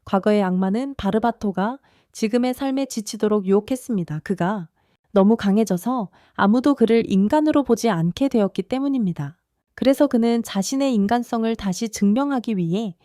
과거의 악마는 바르바토가 지금의 삶에 지치도록 유혹했습니다. 그가 너무 강해져서 아무도 그를 인간으로 보지 않게 되었기 때문입니다. 그래서 그는 자신의 인간성을 다시 증명하기 위해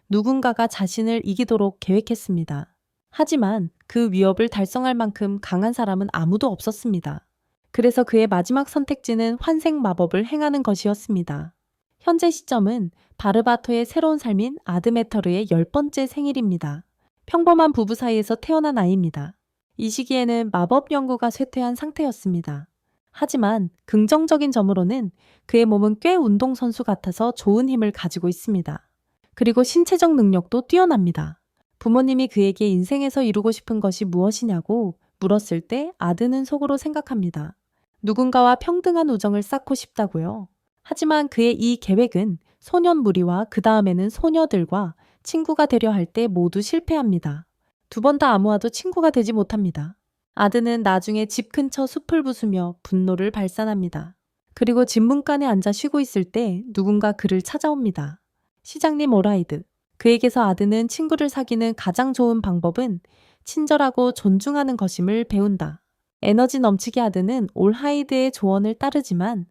누군가가 자신을 이기도록 계획했습니다. 하지만 그 위협을 달성할 만큼 강한 사람은 아무도 없었습니다. 그래서 그의 마지막 선택지는 환생 마법을 행하는 것이었습니다. 현재 시점은 바르바토의 새로운 삶인 아드메터르의 10번째 생일입니다. 평범한 부부 사이에서 태어난 아이입니다. 이 시기에는 마법 연구가 쇠퇴한 상태였습니다. 하지만 긍정적인 점으로는 그의 몸은 꽤 운동선수 같아서 좋은 힘을 가지고 있습니다. 그리고 신체적 능력도 뛰어납니다. 부모님이 그에게 인생에서 이루고 싶은 것이 무엇이냐고 물었을 때 아드는 속으로 생각합니다. 누군가와 평등한 우정을 쌓고 싶다고요. 하지만 그의 이 계획은 소년 무리와 그 다음에는 소녀들과 친구가 되려 할 때 모두 실패합니다. 두 번 다 아무와도 친구가 되지 못합니다. 아드는 나중에 집 근처 숲을 부수며 분노를 발산합니다. 그리고 집 문간에 앉아 쉬고 있을 때 누군가 그를 찾아옵니다. 시장님 오라이드. 그에게서 아드는 친구를 사귀는 가장 좋은 방법은 친절하고 존중하는 것임을 배운다. 에너지 넘치게 아드는 올하이드의 조언을 따르지만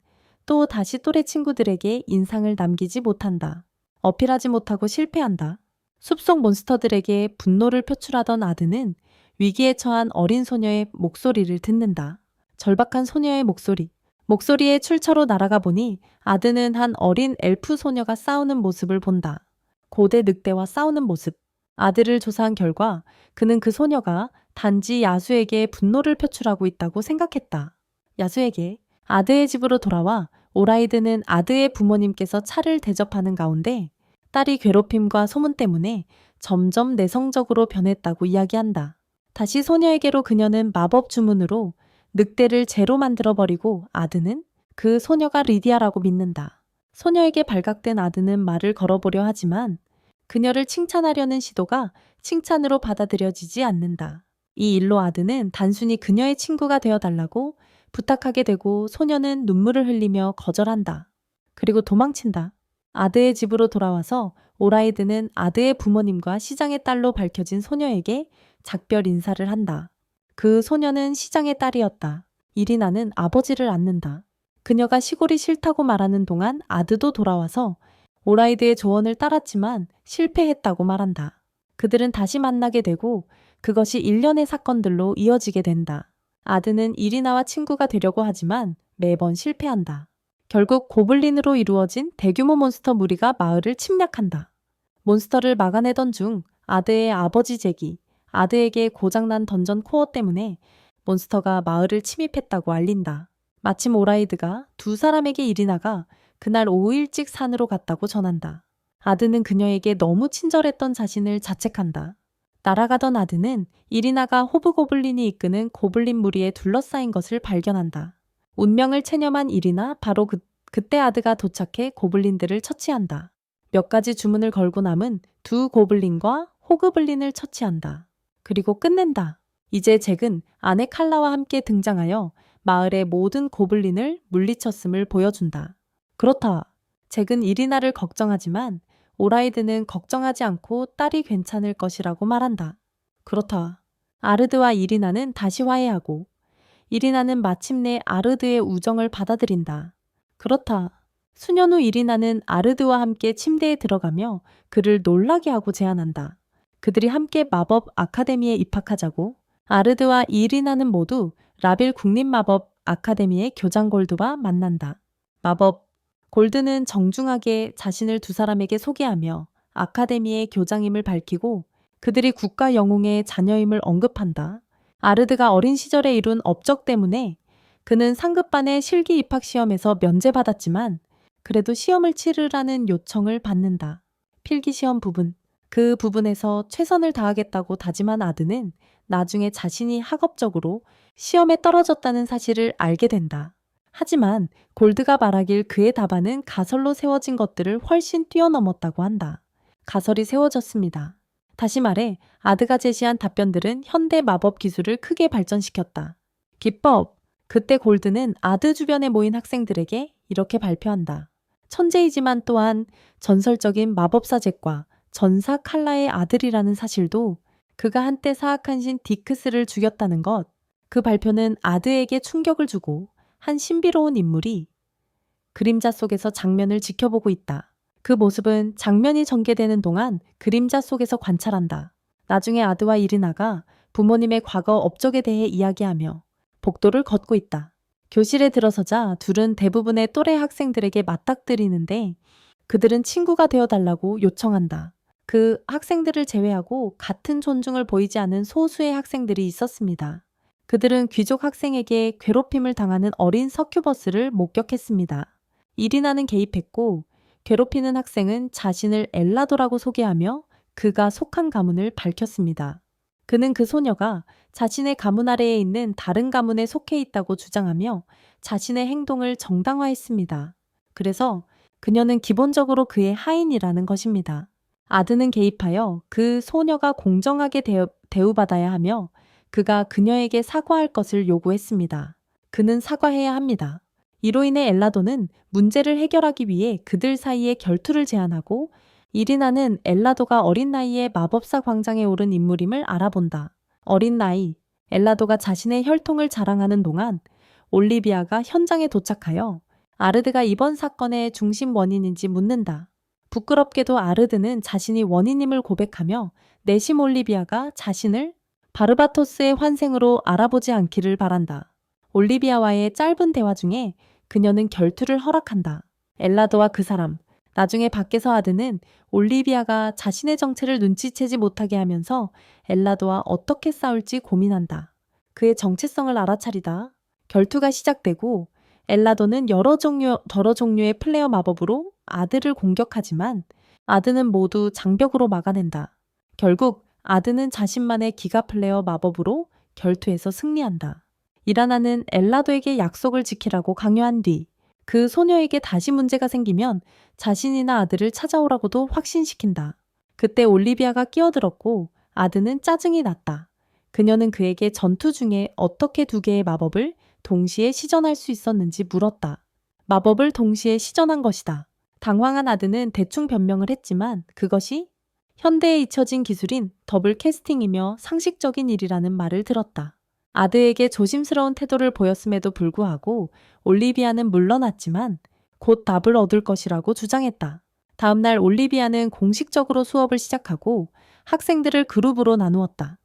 또 다시 또래 친구들에게 인상을 남기지 못한다. 어필하지 못하고 실패한다. 숲속 몬스터들에게 분노를 표출하던 아드는 위기에 처한 어린 소녀의 목소리를 듣는다. 절박한 소녀의 목소리. 목소리의 출처로 날아가 보니 아드는 한 어린 엘프 소녀가 싸우는 모습을 본다. 고대 늑대와 싸우는 모습. 아들을 조사한 결과 그는 그 소녀가 단지 야수에게 분노를 표출하고 있다고 생각했다. 야수에게. 아드의 집으로 돌아와 오라이드는 아드의 부모님께서 차를 대접하는 가운데 딸이 괴롭힘과 소문 때문에 점점 내성적으로 변했다고 이야기한다. 다시 소녀에게로 그녀는 마법 주문으로 늑대를 재로 만들어버리고 아드는 그 소녀가 리디아라고 믿는다. 소녀에게 발각된 아드는 말을 걸어보려 하지만 그녀를 칭찬하려는 시도가 칭찬으로 받아들여지지 않는다. 이 일로 아드는 단순히 그녀의 친구가 되어달라고 부탁하게 되고 소녀는 눈물을 흘리며 거절한다. 그리고 도망친다. 아드의 집으로 돌아와서 오라이드는 아드의 부모님과 시장의 딸로 밝혀진 소녀에게 작별 인사를 한다. 그 소녀는 시장의 딸이었다. 이리나는 아버지를 안는다. 그녀가 시골이 싫다고 말하는 동안 아드도 돌아와서 오라이드의 조언을 따랐지만 실패했다고 말한다. 그들은 다시 만나게 되고 그것이 일련의 사건들로 이어지게 된다. 아드는 이리나와 친구가 되려고 하지만 매번 실패한다. 결국 고블린으로 이루어진 대규모 몬스터 무리가 마을을 침략한다. 몬스터를 막아내던 중 아드의 아버지 잭이 아드에게 고장난 던전 코어 때문에 몬스터가 마을을 침입했다고 알린다. 마침 오라이드가 두 사람에게 이리나가 그날 오후 일찍 산으로 갔다고 전한다. 아드는 그녀에게 너무 친절했던 자신을 자책한다. 날아가던 아드는 이리나가 호브고블린이 이끄는 고블린 무리에 둘러싸인 것을 발견한다. 운명을 체념한 이리나 바로 그때 아드가 도착해 고블린들을 처치한다. 몇 가지 주문을 걸고 남은 두 고블린과 호그블린을 처치한다. 그리고 끝낸다. 이제 잭은 아내 칼라와 함께 등장하여 마을의 모든 고블린을 물리쳤음을 보여준다. 그렇다. 잭은 이리나를 걱정하지만 오라이드는 걱정하지 않고 딸이 괜찮을 것이라고 말한다. 그렇다. 아르드와 이리나는 다시 화해하고 이리나는 마침내 아르드의 우정을 받아들인다. 그렇다. 수년 후 이리나는 아르드와 함께 침대에 들어가며 그를 놀라게 하고 제안한다. 그들이 함께 마법 아카데미에 입학하자고. 아르드와 이리나는 모두 라빌 국립마법 아카데미의 교장 골드와 만난다. 마법 골드는 정중하게 자신을 두 사람에게 소개하며 아카데미의 교장임을 밝히고 그들이 국가 영웅의 자녀임을 언급한다. 아르드가 어린 시절에 이룬 업적 때문에 그는 상급반의 실기 입학 시험에서 면제받았지만 그래도 시험을 치르라는 요청을 받는다. 필기시험 부분. 그 부분에서 최선을 다하겠다고 다짐한 아드는 나중에 자신이 학업적으로 시험에 떨어졌다는 사실을 알게 된다. 하지만 골드가 말하길 그의 답안은 가설로 세워진 것들을 훨씬 뛰어넘었다고 한다. 가설이 세워졌습니다. 다시 말해 아드가 제시한 답변들은 현대 마법 기술을 크게 발전시켰다. 기법! 그때 골드는 아드 주변에 모인 학생들에게 이렇게 발표한다. 천재이지만 또한 전설적인 마법사 잭과 전사 칼라의 아들이라는 사실도, 그가 한때 사악한 신 디크스를 죽였다는 것, 그 발표는 아드에게 충격을 주고 한 신비로운 인물이 그림자 속에서 장면을 지켜보고 있다. 그 모습은 장면이 전개되는 동안 그림자 속에서 관찰한다. 나중에 아드와 이리나가 부모님의 과거 업적에 대해 이야기하며 복도를 걷고 있다. 교실에 들어서자 둘은 대부분의 또래 학생들에게 맞닥뜨리는데 그들은 친구가 되어달라고 요청한다. 그 학생들을 제외하고 같은 존중을 보이지 않은 소수의 학생들이 있었습니다. 그들은 귀족 학생에게 괴롭힘을 당하는 어린 서큐버스를 목격했습니다. 이리나는 개입했고 괴롭히는 학생은 자신을 엘라도라고 소개하며 그가 속한 가문을 밝혔습니다. 그는 그 소녀가 자신의 가문 아래에 있는 다른 가문에 속해 있다고 주장하며 자신의 행동을 정당화했습니다. 그래서 그녀는 기본적으로 그의 하인이라는 것입니다. 아드는 개입하여 그 소녀가 공정하게 대우받아야 하며 그가 그녀에게 사과할 것을 요구했습니다. 그는 사과해야 합니다. 이로 인해 엘라도는 문제를 해결하기 위해 그들 사이에 결투를 제안하고 이리나는 엘라도가 어린 나이에 마법사 광장에 오른 인물임을 알아본다. 어린 나이, 엘라도가 자신의 혈통을 자랑하는 동안 올리비아가 현장에 도착하여 아르드가 이번 사건의 중심 원인인지 묻는다. 부끄럽게도 아르드는 자신이 원인임을 고백하며 내심 올리비아가 자신을 바르바토스의 환생으로 알아보지 않기를 바란다. 올리비아와의 짧은 대화 중에 그녀는 결투를 허락한다. 엘라도와 그 사람, 나중에 밖에서 아드는 올리비아가 자신의 정체를 눈치채지 못하게 하면서 엘라도와 어떻게 싸울지 고민한다. 그의 정체성을 알아차리다. 결투가 시작되고 엘라도는 여러 종류의 플레어 마법으로 아드를 공격하지만 아드는 모두 장벽으로 막아낸다. 결국 아드는 자신만의 기가 플레어 마법으로 결투에서 승리한다. 이라나는 엘라도에게 약속을 지키라고 강요한 뒤 그 소녀에게 다시 문제가 생기면 자신이나 아들을 찾아오라고도 확신시킨다. 그때 올리비아가 끼어들었고 아드는 짜증이 났다. 그녀는 그에게 전투 중에 어떻게 두 개의 마법을 동시에 시전할 수 있었는지 물었다. 마법을 동시에 시전한 것이다. 당황한 아드는 대충 변명을 했지만 그것이 현대에 잊혀진 기술인 더블 캐스팅이며 상식적인 일이라는 말을 들었다. 아드에게 조심스러운 태도를 보였음에도 불구하고 올리비아는 물러났지만 곧 답을 얻을 것이라고 주장했다. 다음날 올리비아는 공식적으로 수업을 시작하고 학생들을 그룹으로 나누었다.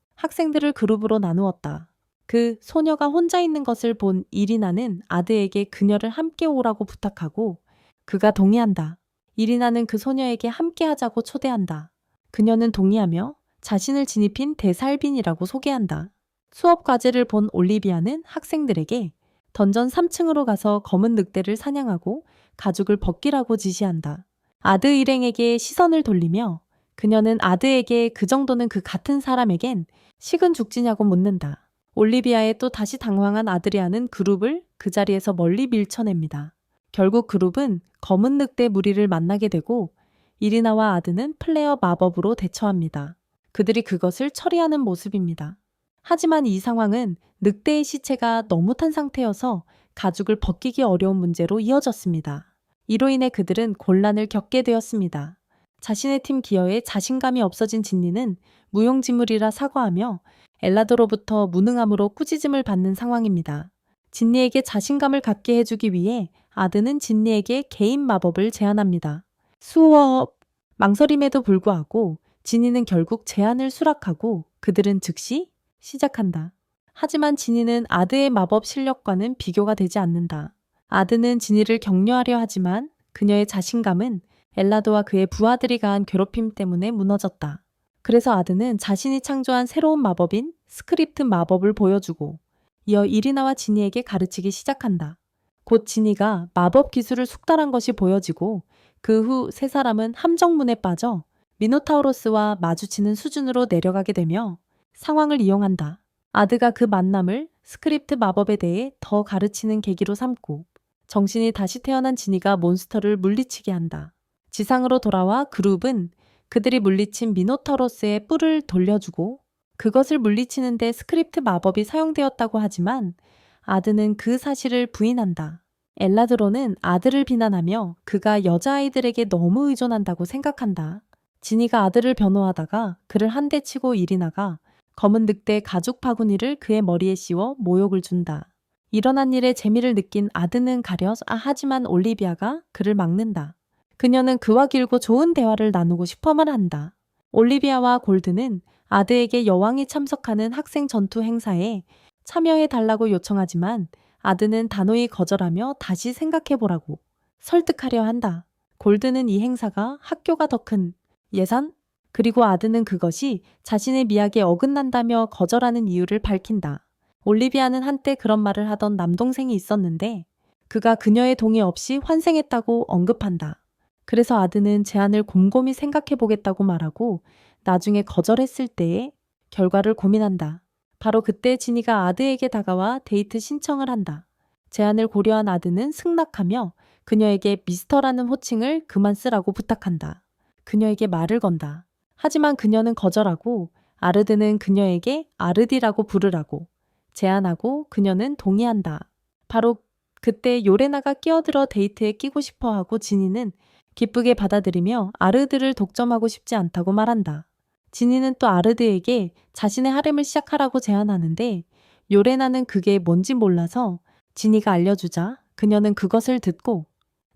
그 소녀가 혼자 있는 것을 본 이리나는 아드에게 그녀를 함께 오라고 부탁하고 그가 동의한다. 이리나는 그 소녀에게 함께 하자고 초대한다. 그녀는 동의하며 자신을 지니핀 데살빈이라고 소개한다. 수업 과제를 본 올리비아는 학생들에게 던전 3층으로 가서 검은 늑대를 사냥하고 가죽을 벗기라고 지시한다. 아드 일행에게 시선을 돌리며 그녀는 아드에게 그 정도는 그 같은 사람에겐 식은 죽지냐고 묻는다. 올리비아의 또 다시 당황한 아드리아는 그룹을 그 자리에서 멀리 밀쳐냅니다. 결국 그룹은 검은 늑대 무리를 만나게 되고 이리나와 아드는 플레어 마법으로 대처합니다. 그들이 그것을 처리하는 모습입니다. 하지만 이 상황은 늑대의 시체가 너무 탄 상태여서 가죽을 벗기기 어려운 문제로 이어졌습니다. 이로 인해 그들은 곤란을 겪게 되었습니다. 자신의 팀 기여에 자신감이 없어진 진니는 무용지물이라 사과하며 엘라도로부터 무능함으로 꾸짖음을 받는 상황입니다. 진니에게 자신감을 갖게 해주기 위해 아드는 진니에게 개인 마법을 제안합니다. 수업! 망설임에도 불구하고 진니는 결국 제안을 수락하고 그들은 즉시 시작한다. 하지만 지니는 아드의 마법 실력과는 비교가 되지 않는다. 아드는 지니를 격려하려 하지만 그녀의 자신감은 엘라도와 그의 부하들이 가한 괴롭힘 때문에 무너졌다. 그래서 아드는 자신이 창조한 새로운 마법인 스크립트 마법을 보여주고 이어 이리나와 지니에게 가르치기 시작한다. 곧 지니가 마법 기술을 숙달한 것이 보여지고 그 후 세 사람은 함정문에 빠져 미노타우로스와 마주치는 수준으로 내려가게 되며 상황을 이용한다. 아드가 그 만남을 스크립트 마법에 대해 더 가르치는 계기로 삼고 정신이 다시 태어난 지니가 몬스터를 물리치게 한다. 지상으로 돌아와 그룹은 그들이 물리친 미노타우로스의 뿔을 돌려주고 그것을 물리치는데 스크립트 마법이 사용되었다고 하지만 아드는 그 사실을 부인한다. 엘라드로는 아들을 비난하며 그가 여자아이들에게 너무 의존한다고 생각한다. 진이가 아들을 변호하다가 그를 한 대 치고 이리나가 검은 늑대 가죽 바구니를 그의 머리에 씌워 모욕을 준다. 일어난 일에 재미를 느낀 아드는 가려 하지만 올리비아가 그를 막는다. 그녀는 그와 길고 좋은 대화를 나누고 싶어만 한다. 올리비아와 골드는 아드에게 여왕이 참석하는 학생 전투 행사에 참여해 달라고 요청하지만 아드는 단호히 거절하며 다시 생각해보라고 설득하려 한다. 골드는 이 행사가 학교가 더 큰 예산? 그리고 아드는 그것이 자신의 미학에 어긋난다며 거절하는 이유를 밝힌다. 올리비아는 한때 그런 말을 하던 남동생이 있었는데 그가 그녀의 동의 없이 환생했다고 언급한다. 그래서 아드는 제안을 곰곰이 생각해 보겠다고 말하고 나중에 거절했을 때의 결과를 고민한다. 바로 그때 진이가 아드에게 다가와 데이트 신청을 한다. 제안을 고려한 아드는 승낙하며 그녀에게 미스터라는 호칭을 그만 쓰라고 부탁한다. 그녀에게 말을 건다. 하지만 그녀는 거절하고 아르드는 그녀에게 아르디라고 부르라고 제안하고 그녀는 동의한다. 바로 그때 요레나가 끼어들어 데이트에 끼고 싶어하고 진이는 기쁘게 받아들이며 아르드를 독점하고 싶지 않다고 말한다. 진이는 또 아르드에게 자신의 하렘을 시작하라고 제안하는데 요레나는 그게 뭔지 몰라서 진이가 알려주자 그녀는 그것을 듣고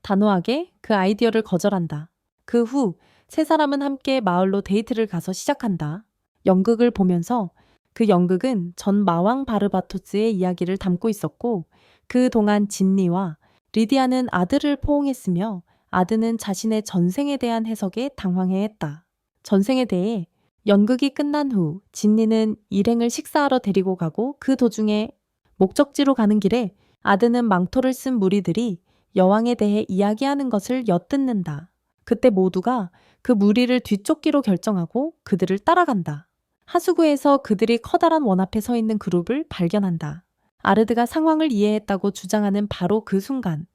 단호하게 그 아이디어를 거절한다. 그 후 세 사람은 함께 마을로 데이트를 가서 시작한다. 연극을 보면서 그 연극은 전 마왕 바르바토스의 이야기를 담고 있었고 그동안 진니와 리디아는 아들을 포옹했으며 아드는 자신의 전생에 대한 해석에 당황해했다. 전생에 대해 연극이 끝난 후 진니는 일행을 식사하러 데리고 가고 그 도중에 목적지로 가는 길에 아드는 망토를 쓴 무리들이 여왕에 대해 이야기하는 것을 엿듣는다. 그때 모두가 그 무리를 뒤쫓기로 결정하고 그들을 따라간다. 하수구에서 그들이 커다란 원 앞에 서 있는 그룹을 발견한다. 아르드가 상황을 이해했다고 주장하는 바로 그 순간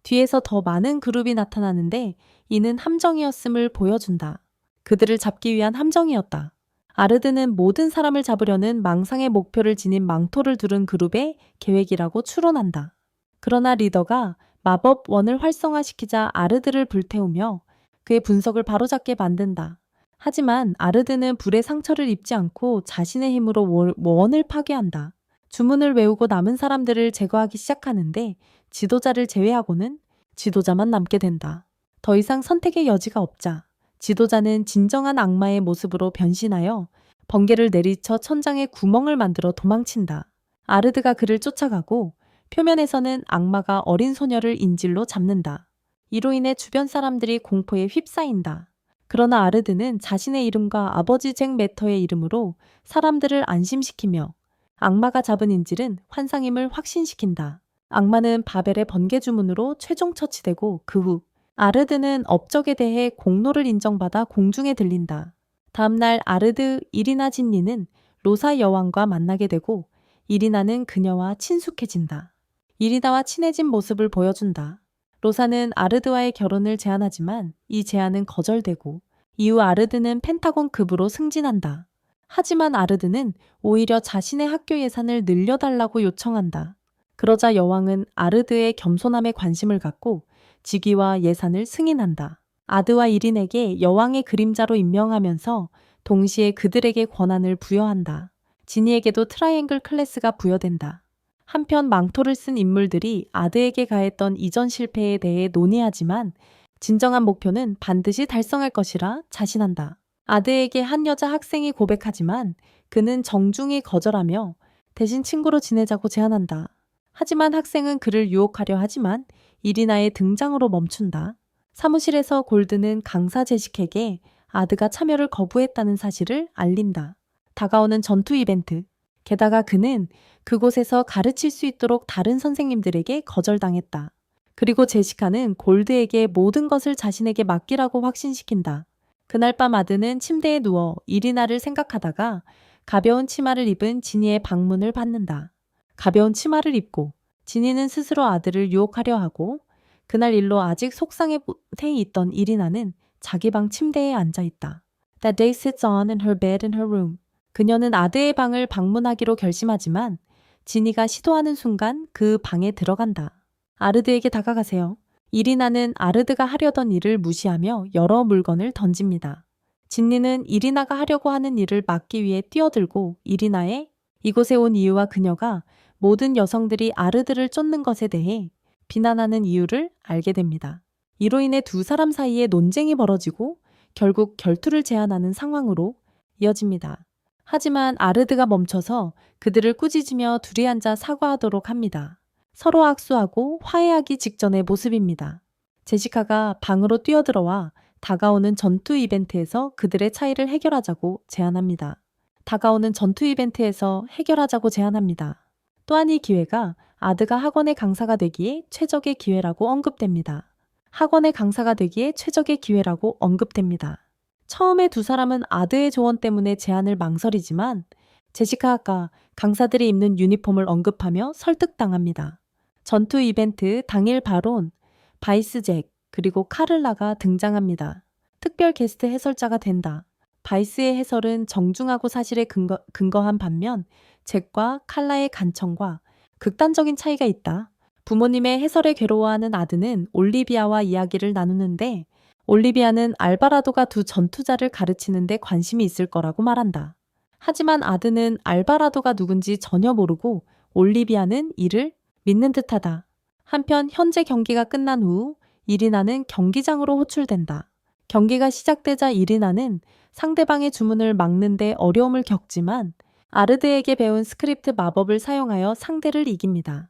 뒤에서 더 많은 그룹이 나타나는데 이는 함정이었음을 보여준다. 그들을 잡기 위한 함정이었다. 아르드는 모든 사람을 잡으려는 망상의 목표를 지닌 망토를 두른 그룹의 계획이라고 추론한다. 그러나 리더가 마법 원을 활성화시키자 아르드를 불태우며 그의 분석을 바로잡게 만든다. 하지만 아르드는 불의 상처를 입지 않고 자신의 힘으로 원을 파괴한다. 주문을 외우고 남은 사람들을 제거하기 시작하는데 지도자를 제외하고는 지도자만 남게 된다. 더 이상 선택의 여지가 없자 지도자는 진정한 악마의 모습으로 변신하여 번개를 내리쳐 천장에 구멍을 만들어 도망친다. 아르드가 그를 쫓아가고 표면에서는 악마가 어린 소녀를 인질로 잡는다. 이로 인해 주변 사람들이 공포에 휩싸인다. 그러나 아르드는 자신의 이름과 아버지 잭 매터의 이름으로 사람들을 안심시키며 악마가 잡은 인질은 환상임을 확신시킨다. 악마는 바벨의 번개 주문으로 최종 처치되고 그 후 아르드는 업적에 대해 공로를 인정받아 공중에 들린다. 다음날 아르드, 이리나 진니는 로사 여왕과 만나게 되고 이리나는 그녀와 친숙해진다. 이리나와 친해진 모습을 보여준다. 로사는 아르드와의 결혼을 제안하지만 이 제안은 거절되고 이후 아르드는 펜타곤 급으로 승진한다. 하지만 아르드는 오히려 자신의 학교 예산을 늘려달라고 요청한다. 그러자 여왕은 아르드의 겸손함에 관심을 갖고 직위와 예산을 승인한다. 아드와 이린에게 여왕의 그림자로 임명하면서 동시에 그들에게 권한을 부여한다. 지니에게도 트라이앵글 클래스가 부여된다. 한편 망토를 쓴 인물들이 아드에게 가했던 이전 실패에 대해 논의하지만 진정한 목표는 반드시 달성할 것이라 자신한다. 아드에게 한 여자 학생이 고백하지만 그는 정중히 거절하며 대신 친구로 지내자고 제안한다. 하지만 학생은 그를 유혹하려 하지만 이리나의 등장으로 멈춘다. 사무실에서 골드는 강사 제식에게 아드가 참여를 거부했다는 사실을 알린다. 다가오는 전투 이벤트. 게다가 그는 그곳에서 가르칠 수 있도록 다른 선생님들에게 거절당했다. 그리고 제시카는 골드에게 모든 것을 자신에게 맡기라고 확신시킨다. 그날 밤 아드는 침대에 누워 이리나를 생각하다가 가벼운 치마를 입은 지니의 방문을 받는다. 가벼운 치마를 입고 지니는 스스로 아들을 유혹하려 하고 그날 일로 아직 속상해 있던 이리나는 자기 방 침대에 앉아있다. That day sits on in her bed in her room. 그녀는 아드의 방을 방문하기로 결심하지만 지니가 시도하는 순간 그 방에 들어간다. 아르드에게 다가가세요. 이리나는 아르드가 하려던 일을 무시하며 여러 물건을 던집니다. 진니는 이리나가 하려고 하는 일을 막기 위해 뛰어들고 이리나의 이곳에 온 이유와 그녀가 모든 여성들이 아르드를 쫓는 것에 대해 비난하는 이유를 알게 됩니다. 이로 인해 두 사람 사이에 논쟁이 벌어지고 결국 결투를 제안하는 상황으로 이어집니다. 하지만 아르드가 멈춰서 그들을 꾸짖으며 둘이 앉아 사과하도록 합니다. 서로 악수하고 화해하기 직전의 모습입니다. 제시카가 방으로 뛰어들어와 다가오는 전투 이벤트에서 그들의 차이를 해결하자고 제안합니다. 다가오는 전투 이벤트에서 해결하자고 제안합니다. 또한 이 기회가 아드가 학원의 강사가 되기에 최적의 기회라고 언급됩니다. 학원의 강사가 되기에 최적의 기회라고 언급됩니다. 처음에 두 사람은 아드의 조언 때문에 제안을 망설이지만 제시카가 강사들이 입는 유니폼을 언급하며 설득당합니다. 전투 이벤트 당일 바론, 바이스 잭, 그리고 카를라가 등장합니다. 특별 게스트 해설자가 된다. 바이스의 해설은 정중하고 사실에 근거한 반면 잭과 칼라의 간청과 극단적인 차이가 있다. 부모님의 해설에 괴로워하는 아드는 올리비아와 이야기를 나누는데 올리비아는 알바라도가 두 전투자를 가르치는데 관심이 있을 거라고 말한다. 하지만 아드는 알바라도가 누군지 전혀 모르고 올리비아는 이를 믿는 듯하다. 한편 현재 경기가 끝난 후 이리나는 경기장으로 호출된다. 경기가 시작되자 이리나는 상대방의 주문을 막는데 어려움을 겪지만 아르드에게 배운 스크립트 마법을 사용하여 상대를 이깁니다.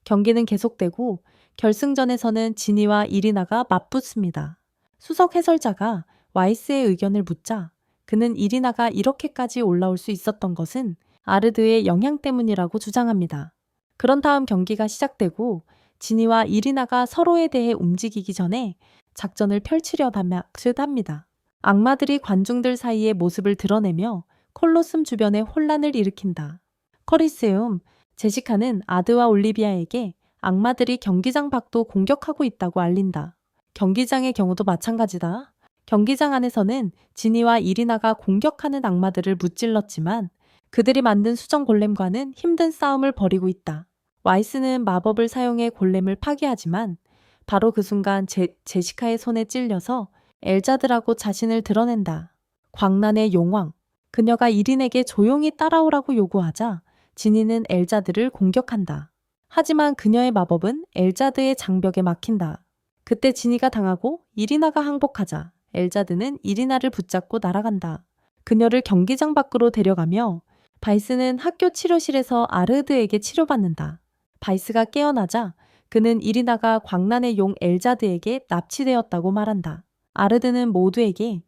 경기는 계속되고 결승전에서는 지니와 이리나가 맞붙습니다. 수석 해설자가 와이스의 의견을 묻자 그는 이리나가 이렇게까지 올라올 수 있었던 것은 아르드의 영향 때문이라고 주장합니다. 그런 다음 경기가 시작되고 지니와 이리나가 서로에 대해 움직이기 전에 작전을 펼치려합니다. 악마들이 관중들 사이의 모습을 드러내며 콜로슴 주변에 혼란을 일으킨다. 커리세움, 제시카는 아드와 올리비아에게 악마들이 경기장 밖도 공격하고 있다고 알린다. 경기장의 경우도 마찬가지다. 경기장 안에서는 지니와 이리나가 공격하는 악마들을 무찔렀지만 그들이 만든 수정 골렘과는 힘든 싸움을 벌이고 있다. 와이스는 마법을 사용해 골렘을 파괴하지만 바로 그 순간 제시카의 손에 찔려서 엘자드라고 자신을 드러낸다. 광란의 용왕. 그녀가 이린에게 조용히 따라오라고 요구하자 지니는 엘자드를 공격한다. 하지만 그녀의 마법은 엘자드의 장벽에 막힌다. 그때 지니가 당하고 이리나가 항복하자 엘자드는 이리나를 붙잡고 날아간다. 그녀를 경기장 밖으로 데려가며 바이스는 학교 치료실에서 아르드에게 치료받는다. 바이스가 깨어나자 그는 이리나가 광란의 용 엘자드에게 납치되었다고 말한다. 아르드는 모두에게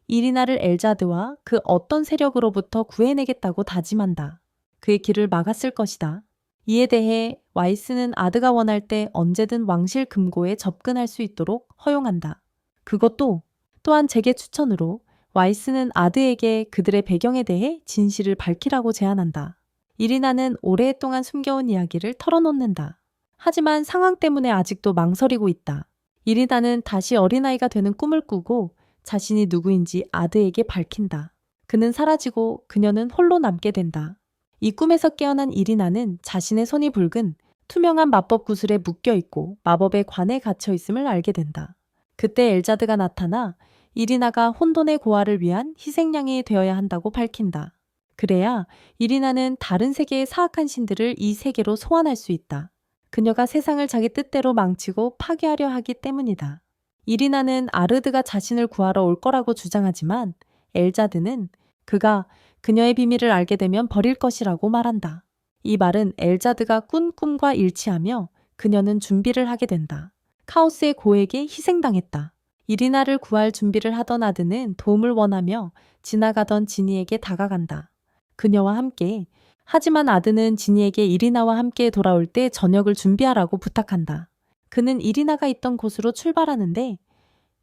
이리나를 엘자드와 그 어떤 세력으로부터 구해내겠다고 다짐한다. 그의 길을 막았을 것이다. 이에 대해 와이스는 아드가 원할 때 언제든 왕실 금고에 접근할 수 있도록 허용한다. 그것도 또한 잭의 추천으로 와이스는 아드에게 그들의 배경에 대해 진실을 밝히라고 제안한다. 이리나는 오랫동안 숨겨온 이야기를 털어놓는다. 하지만 상황 때문에 아직도 망설이고 있다. 이리나는 다시 어린아이가 되는 꿈을 꾸고 자신이 누구인지 아드에게 밝힌다. 그는 사라지고 그녀는 홀로 남게 된다. 이 꿈에서 깨어난 이리나는 자신의 손이 붉은 투명한 마법 구슬에 묶여있고 마법의 관에 갇혀있음을 알게 된다. 그때 엘자드가 나타나 이리나가 혼돈의 고아를 위한 희생양이 되어야 한다고 밝힌다. 그래야 이리나는 다른 세계의 사악한 신들을 이 세계로 소환할 수 있다. 그녀가 세상을 자기 뜻대로 망치고 파괴하려 하기 때문이다. 이리나는 아르드가 자신을 구하러 올 거라고 주장하지만 엘자드는 그가 그녀의 비밀을 알게 되면 버릴 것이라고 말한다. 이 말은 엘자드가 꾼 꿈과 일치하며 그녀는 준비를 하게 된다. 카오스의 고에게 희생당했다. 이리나를 구할 준비를 하던 아드는 도움을 원하며 지나가던 지니에게 다가간다. 그녀와 함께 하지만 아드는 지니에게 이리나와 함께 돌아올 때 저녁을 준비하라고 부탁한다. 그는 이리나가 있던 곳으로 출발하는데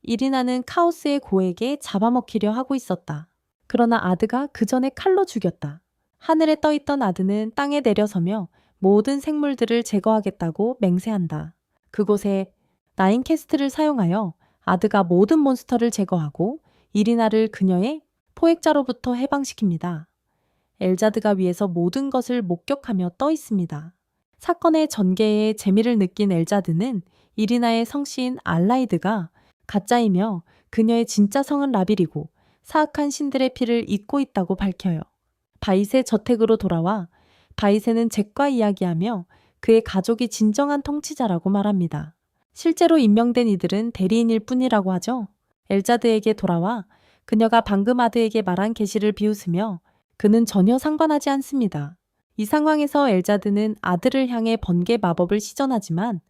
이리나는 카오스의 고에게 잡아먹히려 하고 있었다. 그러나 아드가 그 전에 칼로 죽였다. 하늘에 떠있던 아드는 땅에 내려서며 모든 생물들을 제거하겠다고 맹세한다. 그곳에 나인캐스트를 사용하여 아드가 모든 몬스터를 제거하고 이리나를 그녀의 포획자로부터 해방시킵니다. 엘자드가 위에서 모든 것을 목격하며 떠 있습니다. 사건의 전개에 재미를 느낀 엘자드는 이리나의 성씨인 알라이드가 가짜이며 그녀의 진짜 성은 라빌이고 사악한 신들의 피를 잇고 있다고 밝혀요. 바이세 저택으로 돌아와 바이세는 잭과 이야기하며 그의 가족이 진정한 통치자라고 말합니다. 실제로 임명된 이들은 대리인일 뿐이라고 하죠. 엘자드에게 돌아와 그녀가 방금 아드에게 말한 계시를 비웃으며 그는 전혀 상관하지 않습니다. 이 상황에서 엘자드는 아드를 향해 번개 마법을 시전하지만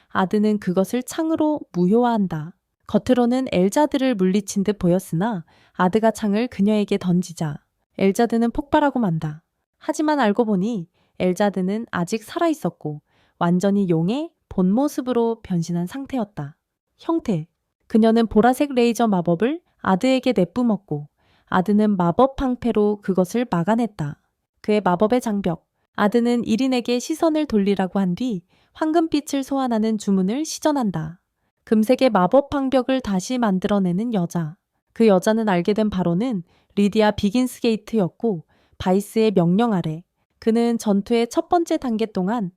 아드는 그것을 창으로 무효화한다. 겉으로는 엘자드를 물리친 듯 보였으나 아드가 창을 그녀에게 던지자 엘자드는 폭발하고 만다. 하지만 알고 보니 엘자드는 아직 살아있었고 완전히 용의 본 모습으로 변신한 상태였다. 형태. 그녀는 보라색 레이저 마법을 아드에게 내뿜었고 아드는 마법 방패로 그것을 막아냈다. 그의 마법의 장벽. 아드는 이린에게 시선을 돌리라고 한 뒤 황금빛을 소환하는 주문을 시전한다. 금색의 마법 방벽을 다시 만들어내는 여자. 그 여자는 알게 된 바로는 리디아 비긴스 게이트였고 바이스의 명령 아래 그는 전투의 첫 번째 단계 동안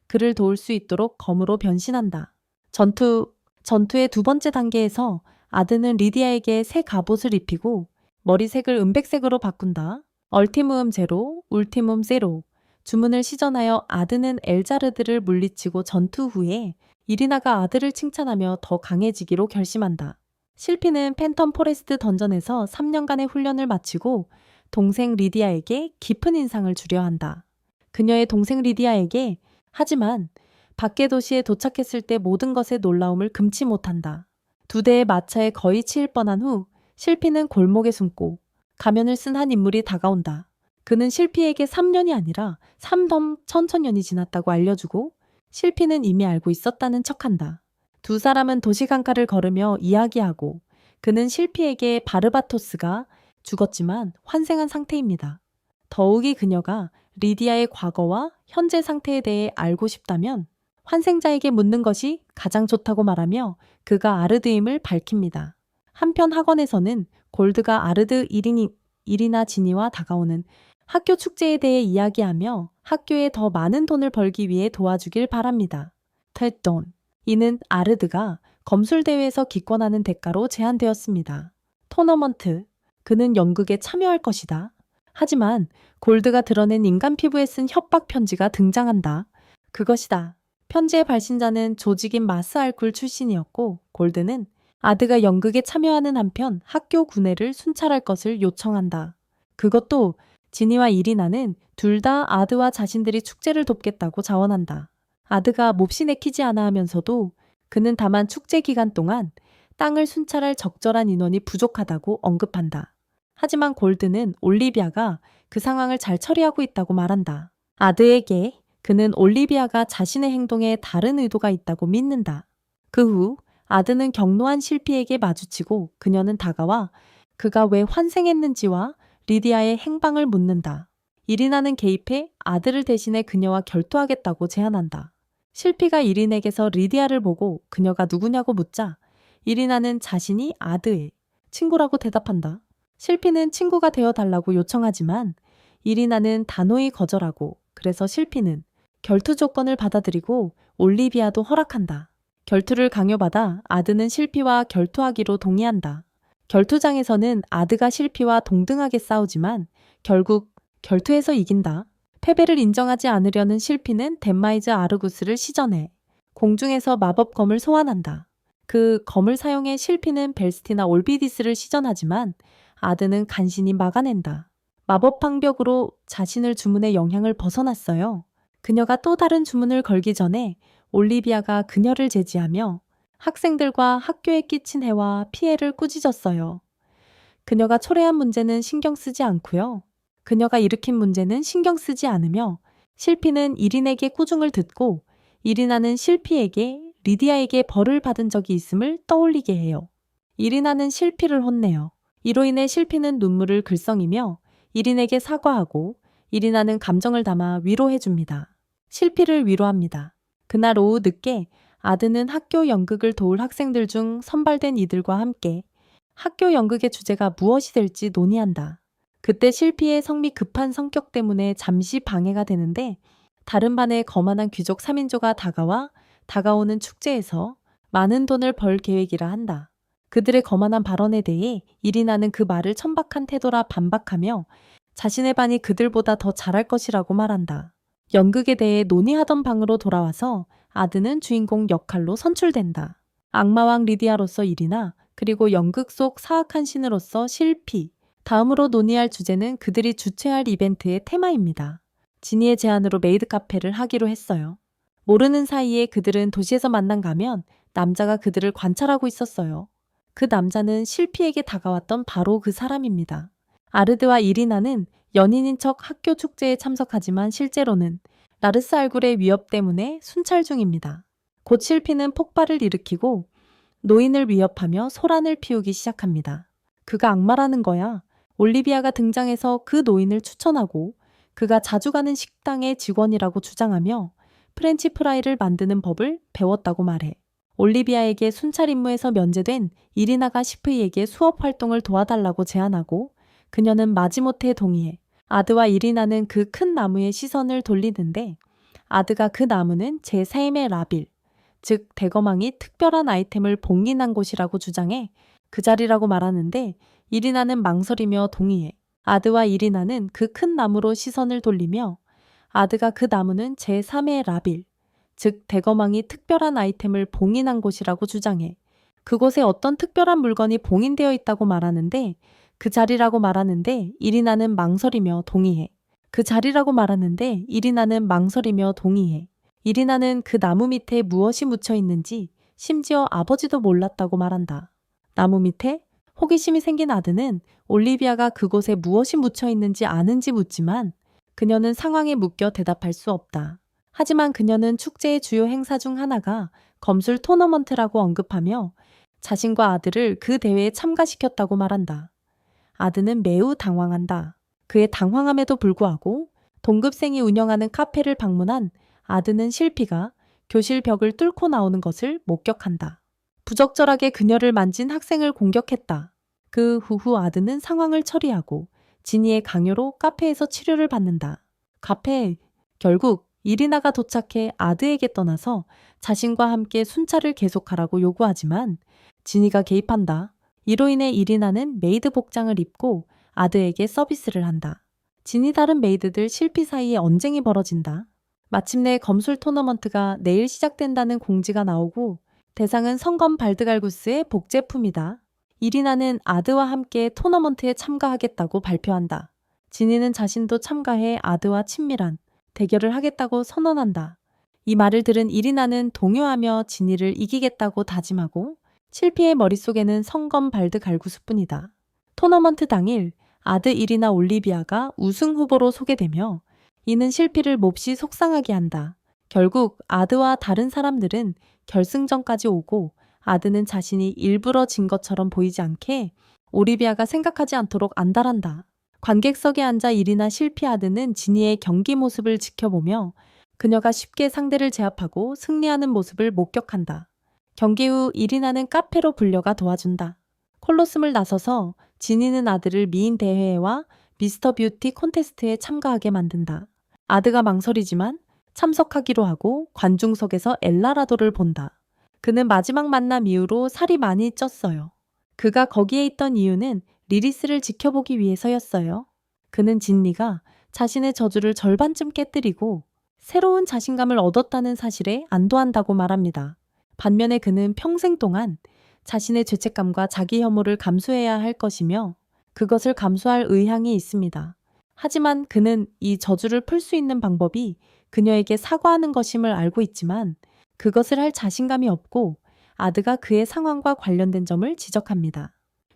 그를 도울 수 있도록 검으로 변신한다. 전투의 두 번째 단계에서 아드는 리디아에게 새 갑옷을 입히고 머리색을 은백색으로 바꾼다. 얼티뭅 제로, 울티뭅 제로. 주문을 시전하여 아드는 엘자르드를 물리치고 전투 후에 이리나가 아들을 칭찬하며 더 강해지기로 결심한다. 실피는 팬텀 포레스트 던전에서 3년간의 훈련을 마치고 동생 리디아에게 깊은 인상을 주려 한다. 그녀의 동생 리디아에게 하지만 밖의 도시에 도착했을 때 모든 것의 놀라움을 금치 못한다. 두 대의 마차에 거의 치일 뻔한 후 실피는 골목에 숨고 가면을 쓴 한 인물이 다가온다. 그는 실피에게 3년이 아니라 3덤 천천년이 지났다고 알려주고 실피는 이미 알고 있었다는 척한다. 두 사람은 도시강가를 걸으며 이야기하고 그는 실피에게 바르바토스가 죽었지만 환생한 상태입니다. 더욱이 그녀가 리디아의 과거와 현재 상태에 대해 알고 싶다면 환생자에게 묻는 것이 가장 좋다고 말하며 그가 아르드임을 밝힙니다. 한편 학원에서는 골드가 아르드 이리나 지니와 다가오는 학교 축제에 대해 이야기하며 학교에 더 많은 돈을 벌기 위해 도와주길 바랍니다. 텔돈. 이는 아르드가 검술대회에서 기권하는 대가로 제안되었습니다. 토너먼트. 그는 연극에 참여할 것이다. 하지만 골드가 드러낸 인간 피부에 쓴 협박 편지가 등장한다. 그것이다. 편지의 발신자는 조직인 마스 알쿨 출신이었고 골드는 아드가 연극에 참여하는 한편 학교 구내를 순찰할 것을 요청한다. 그것도 지니와 이리나는 둘 다 아드와 자신들이 축제를 돕겠다고 자원한다. 아드가 몹시 내키지 않아 하면서도 그는 다만 축제 기간 동안 땅을 순찰할 적절한 인원이 부족하다고 언급한다. 하지만 골드는 올리비아가 그 상황을 잘 처리하고 있다고 말한다. 아드에게 그는 올리비아가 자신의 행동에 다른 의도가 있다고 믿는다. 그 후 아드는 경로한 실피에게 마주치고 그녀는 다가와 그가 왜 환생했는지와 리디아의 행방을 묻는다. 이리나는 개입해 아들을 대신해 그녀와 결투하겠다고 제안한다. 실피가 이린에게서 리디아를 보고 그녀가 누구냐고 묻자 이리나는 자신이 아드의 친구라고 대답한다. 실피는 친구가 되어달라고 요청하지만 이리나는 단호히 거절하고 그래서 실피는 결투 조건을 받아들이고 올리비아도 허락한다. 결투를 강요받아 아드는 실피와 결투하기로 동의한다. 결투장에서는 아드가 실피와 동등하게 싸우지만 결국 결투에서 이긴다. 패배를 인정하지 않으려는 실피는 덴마이즈 아르구스를 시전해 공중에서 마법검을 소환한다. 그 검을 사용해 실피는 벨스티나 올비디스를 시전하지만 아드는 간신히 막아낸다. 마법 방벽으로 자신을 주문의 영향을 벗어났어요. 그녀가 또 다른 주문을 걸기 전에 올리비아가 그녀를 제지하며 학생들과 학교에 끼친 해와 피해를 꾸짖었어요. 그녀가 초래한 문제는 신경 쓰지 않고요. 그녀가 일으킨 문제는 신경 쓰지 않으며 실피는 이린에게 꾸중을 듣고 이리나는 실피에게 리디아에게 벌을 받은 적이 있음을 떠올리게 해요. 이리나는 실피를 혼내요. 이로 인해 실피는 눈물을 글썽이며 이린에게 사과하고 이리나는 감정을 담아 위로해줍니다. 실피를 위로합니다. 그날 오후 늦게 아드는 학교 연극을 도울 학생들 중 선발된 이들과 함께 학교 연극의 주제가 무엇이 될지 논의한다. 그때 실피의 성미 급한 성격 때문에 잠시 방해가 되는데 다른 반의 거만한 귀족 3인조가 다가오는 축제에서 많은 돈을 벌 계획이라 한다. 그들의 거만한 발언에 대해 이리나는 그 말을 천박한 태도라 반박하며 자신의 반이 그들보다 더 잘할 것이라고 말한다. 연극에 대해 논의하던 방으로 돌아와서 아드는 주인공 역할로 선출된다. 악마왕 리디아로서 이리나, 그리고 연극 속 사악한 신으로서 실피. 다음으로 논의할 주제는 그들이 주최할 이벤트의 테마입니다. 지니의 제안으로 메이드 카페를 하기로 했어요. 모르는 사이에 그들은 도시에서 만난 가면 남자가 그들을 관찰하고 있었어요. 그 남자는 실피에게 다가왔던 바로 그 사람입니다. 아르드와 이리나는 연인인 척 학교 축제에 참석하지만 실제로는 라르스 알굴의 위협 때문에 순찰 중입니다. 곧 실피는 폭발을 일으키고 노인을 위협하며 소란을 피우기 시작합니다. 그가 악마라는 거야. 올리비아가 등장해서 그 노인을 추천하고 그가 자주 가는 식당의 직원이라고 주장하며 프렌치 프라이를 만드는 법을 배웠다고 말해. 올리비아에게 순찰 임무에서 면제된 이리나가 시프이에게 수업 활동을 도와달라고 제안하고 그녀는 마지못해 동의해. 아드와 이리나는 그 큰 나무에 시선을 돌리는데 아드가 그 나무는 제3의 라빌, 즉 대거망이 특별한 아이템을 봉인한 곳이라고 주장해 그 자리라고 말하는데 이리나는 망설이며 동의해. 아드와 이리나는 그 큰 나무로 시선을 돌리며 아드가 그 나무는 제3의 라빌, 즉 대거망이 특별한 아이템을 봉인한 곳이라고 주장해. 그곳에 어떤 특별한 물건이 봉인되어 있다고 말하는데 그 자리라고 말하는데 이리나는 망설이며 동의해. 그 자리라고 말하는데 이리나는 망설이며 동의해. 이리나는 그 나무 밑에 무엇이 묻혀 있는지 심지어 아버지도 몰랐다고 말한다. 나무 밑에? 호기심이 생긴 아드는 올리비아가 그곳에 무엇이 묻혀 있는지 아는지 묻지만 그녀는 상황에 묶여 대답할 수 없다. 하지만 그녀는 축제의 주요 행사 중 하나가 검술 토너먼트라고 언급하며 자신과 아들을 그 대회에 참가시켰다고 말한다. 아드는 매우 당황한다. 그의 당황함에도 불구하고 동급생이 운영하는 카페를 방문한 아드는 실피가 교실 벽을 뚫고 나오는 것을 목격한다. 부적절하게 그녀를 만진 학생을 공격했다. 그 후후 아드는 상황을 처리하고 지니의 강요로 카페에서 치료를 받는다. 카페, 결국 이리나가 도착해 아드에게 떠나서 자신과 함께 순찰을 계속하라고 요구하지만 지니가 개입한다. 이로 인해 이리나는 메이드 복장을 입고 아드에게 서비스를 한다. 지니 다른 메이드들 실피 사이에 언쟁이 벌어진다. 마침내 검술 토너먼트가 내일 시작된다는 공지가 나오고 대상은 성검 발드갈구스의 복제품이다. 이리나는 아드와 함께 토너먼트에 참가하겠다고 발표한다. 지니는 자신도 참가해 아드와 친밀한 대결을 하겠다고 선언한다. 이 말을 들은 이리나는 동요하며 지니를 이기겠다고 다짐하고 실피의 머릿속에는 성검 발드갈구스뿐이다. 토너먼트 당일 아드 이리나 올리비아가 우승 후보로 소개되며 이는 실피를 몹시 속상하게 한다. 결국 아드와 다른 사람들은 결승전까지 오고 아드는 자신이 일부러 진 것처럼 보이지 않게 올리비아가 생각하지 않도록 안달한다. 관객석에 앉아 이리나 실피 아드는 지니의 경기 모습을 지켜보며 그녀가 쉽게 상대를 제압하고 승리하는 모습을 목격한다. 경기 후 이리나는 카페로 불려가 도와준다. 콜로슴을 나서서 지니는 아드를 미인 대회와 미스터 뷰티 콘테스트에 참가하게 만든다. 아드가 망설이지만 참석하기로 하고 관중석에서 엘라라도를 본다. 그는 마지막 만남 이후로 살이 많이 쪘어요. 그가 거기에 있던 이유는 리리스를 지켜보기 위해서였어요. 그는 진니가 자신의 저주를 절반쯤 깨뜨리고 새로운 자신감을 얻었다는 사실에 안도한다고 말합니다. 반면에 그는 평생 동안 자신의 죄책감과 자기 혐오를 감수해야 할 것이며 그것을 감수할 의향이 있습니다. 하지만 그는 이 저주를 풀 수 있는 방법이 그녀에게 사과하는 것임을 알고 있지만 그것을 할 자신감이 없고 아드가 그의 상황과 관련된 점을 지적합니다.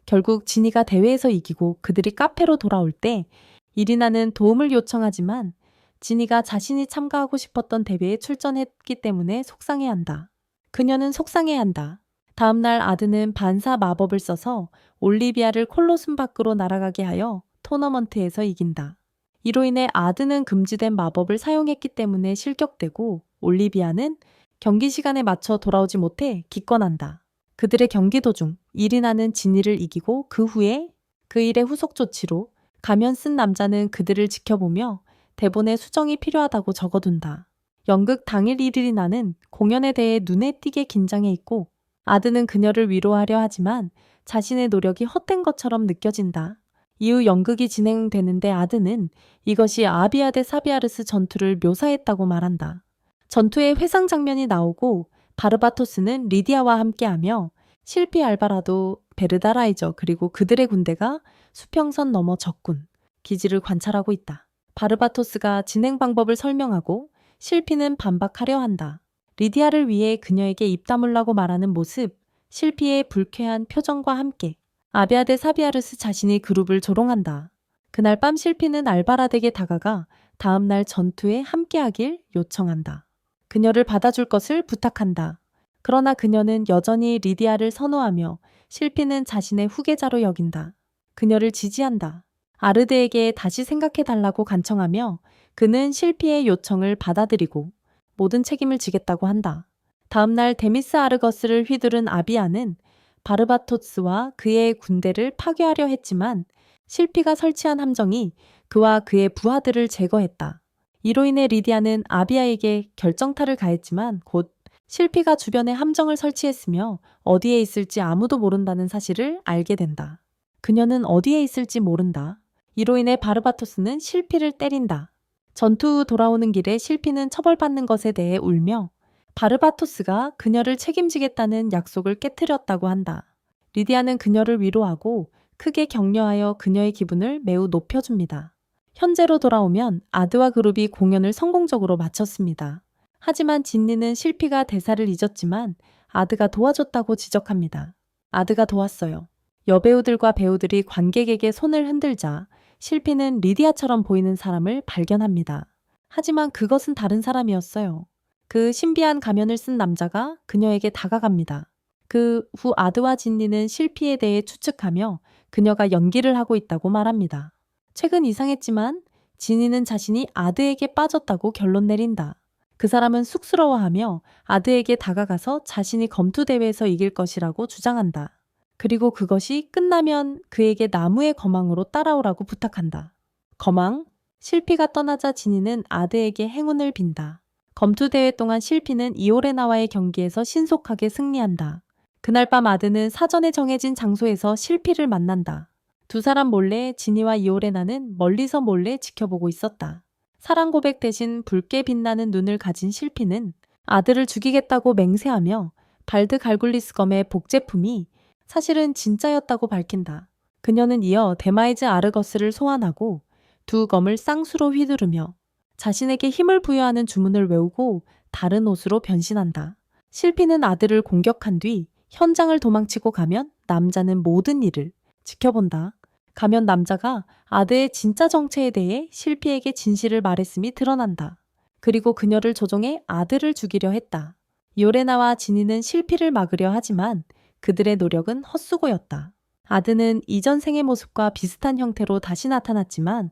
결국 지니가 대회에서 이기고 그들이 카페로 돌아올 때 이리나는 도움을 요청하지만 지니가 자신이 참가하고 싶었던 대회에 출전했기 때문에 속상해한다. 그녀는 속상해한다. 다음날 아드는 반사 마법을 써서 올리비아를 콜로숨 밖으로 날아가게 하여 토너먼트에서 이긴다. 이로 인해 아드는 금지된 마법을 사용했기 때문에 실격되고 올리비아는 경기 시간에 맞춰 돌아오지 못해 기권한다. 그들의 경기 도중 이리나는 지니를 이기고 그 후에 그 일의 후속 조치로 가면 쓴 남자는 그들을 지켜보며 대본에 수정이 필요하다고 적어둔다. 연극 당일 이리나는 공연에 대해 눈에 띄게 긴장해 있고 아드는 그녀를 위로하려 하지만 자신의 노력이 헛된 것처럼 느껴진다. 이후 연극이 진행되는데 아드는 이것이 아비아 대 사비아르스 전투를 묘사했다고 말한다. 전투의 회상 장면이 나오고 바르바토스는 리디아와 함께하며 실피 알바라도 베르다라이저 그리고 그들의 군대가 수평선 넘어 적군 기지를 관찰하고 있다. 바르바토스가 진행 방법을 설명하고 실피는 반박하려 한다. 리디아를 위해 그녀에게 입 다물라고 말하는 모습, 실피의 불쾌한 표정과 함께 아비아데 사비아르스 자신이 그룹을 조롱한다. 그날 밤 실피는 알바라덱에 다가가 다음날 전투에 함께하길 요청한다. 그녀를 받아줄 것을 부탁한다. 그러나 그녀는 여전히 리디아를 선호하며 실피는 자신의 후계자로 여긴다. 그녀를 지지한다. 아르데에게 다시 생각해달라고 간청하며 그는 실피의 요청을 받아들이고 모든 책임을 지겠다고 한다. 다음날 데미스 아르거스를 휘두른 아비아는 바르바토스와 그의 군대를 파괴하려 했지만 실피가 설치한 함정이 그와 그의 부하들을 제거했다. 이로 인해 리디아는 아비아에게 결정타를 가했지만 곧 실피가 주변에 함정을 설치했으며 어디에 있을지 아무도 모른다는 사실을 알게 된다. 그녀는 어디에 있을지 모른다. 이로 인해 바르바토스는 실피를 때린다. 전투 후 돌아오는 길에 실피는 처벌받는 것에 대해 울며 바르바토스가 그녀를 책임지겠다는 약속을 깨트렸다고 한다. 리디아는 그녀를 위로하고 크게 격려하여 그녀의 기분을 매우 높여줍니다. 현재로 돌아오면 아드와 그룹이 공연을 성공적으로 마쳤습니다. 하지만 진니는 실피가 대사를 잊었지만 아드가 도와줬다고 지적합니다. 아드가 도왔어요. 여배우들과 배우들이 관객에게 손을 흔들자 실피는 리디아처럼 보이는 사람을 발견합니다. 하지만 그것은 다른 사람이었어요. 그 신비한 가면을 쓴 남자가 그녀에게 다가갑니다. 그 후 아드와 진니는 실피에 대해 추측하며 그녀가 연기를 하고 있다고 말합니다. 최근 이상했지만 진니는 자신이 아드에게 빠졌다고 결론 내린다. 그 사람은 쑥스러워하며 아드에게 다가가서 자신이 검투대회에서 이길 것이라고 주장한다. 그리고 그것이 끝나면 그에게 나무의 거망으로 따라오라고 부탁한다. 거망? 실피가 떠나자 진이는 아드에게 행운을 빈다. 검투대회 동안 실피는 이오레나와의 경기에서 신속하게 승리한다. 그날 밤 아드는 사전에 정해진 장소에서 실피를 만난다. 두 사람 몰래 진이와 이오레나는 멀리서 몰래 지켜보고 있었다. 사랑 고백 대신 붉게 빛나는 눈을 가진 실피는 아들을 죽이겠다고 맹세하며 발드 갈굴리스 검의 복제품이 사실은 진짜였다고 밝힌다. 그녀는 이어 데마이즈 아르거스를 소환하고 두 검을 쌍수로 휘두르며 자신에게 힘을 부여하는 주문을 외우고 다른 옷으로 변신한다. 실피는 아들을 공격한 뒤 현장을 도망치고 가면 남자는 모든 일을 지켜본다. 가면 남자가 아드의 진짜 정체에 대해 실피에게 진실을 말했음이 드러난다. 그리고 그녀를 조종해 아들을 죽이려 했다. 요레나와 지니는 실피를 막으려 하지만 그들의 노력은 헛수고였다. 아드는 이전 생의 모습과 비슷한 형태로 다시 나타났지만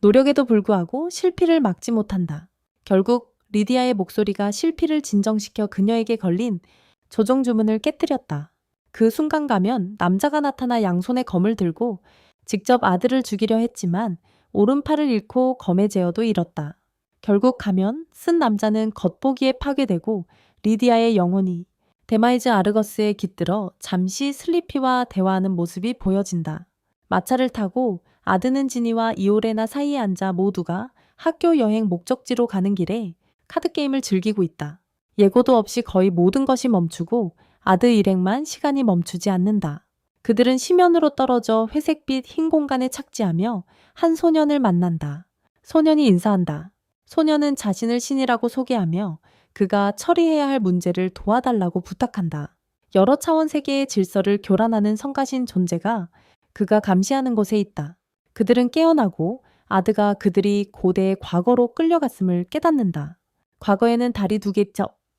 노력에도 불구하고 실피를 막지 못한다. 결국 리디아의 목소리가 실피를 진정시켜 그녀에게 걸린 조종 주문을 깨뜨렸다. 그 순간 가면 남자가 나타나 양손에 검을 들고 직접 아들을 죽이려 했지만 오른팔을 잃고 검의 제어도 잃었다. 결국 가면 쓴 남자는 겉보기에 파괴되고 리디아의 영혼이 데마이즈 아르거스에 깃들어 잠시 슬리피와 대화하는 모습이 보여진다. 마차를 타고 아드는 지니와 이오레나 사이에 앉아 모두가 학교 여행 목적지로 가는 길에 카드게임을 즐기고 있다. 예고도 없이 거의 모든 것이 멈추고 아드 일행만 시간이 멈추지 않는다. 그들은 심연으로 떨어져 회색빛 흰 공간에 착지하며 한 소년을 만난다. 소년이 인사한다. 소년은 자신을 신이라고 소개하며 그가 처리해야 할 문제를 도와달라고 부탁한다. 여러 차원 세계의 질서를 교란하는 성가신 존재가 그가 감시하는 곳에 있다. 그들은 깨어나고 아드가 그들이 고대의 과거로 끌려갔음을 깨닫는다. 과거에는 달이 두 개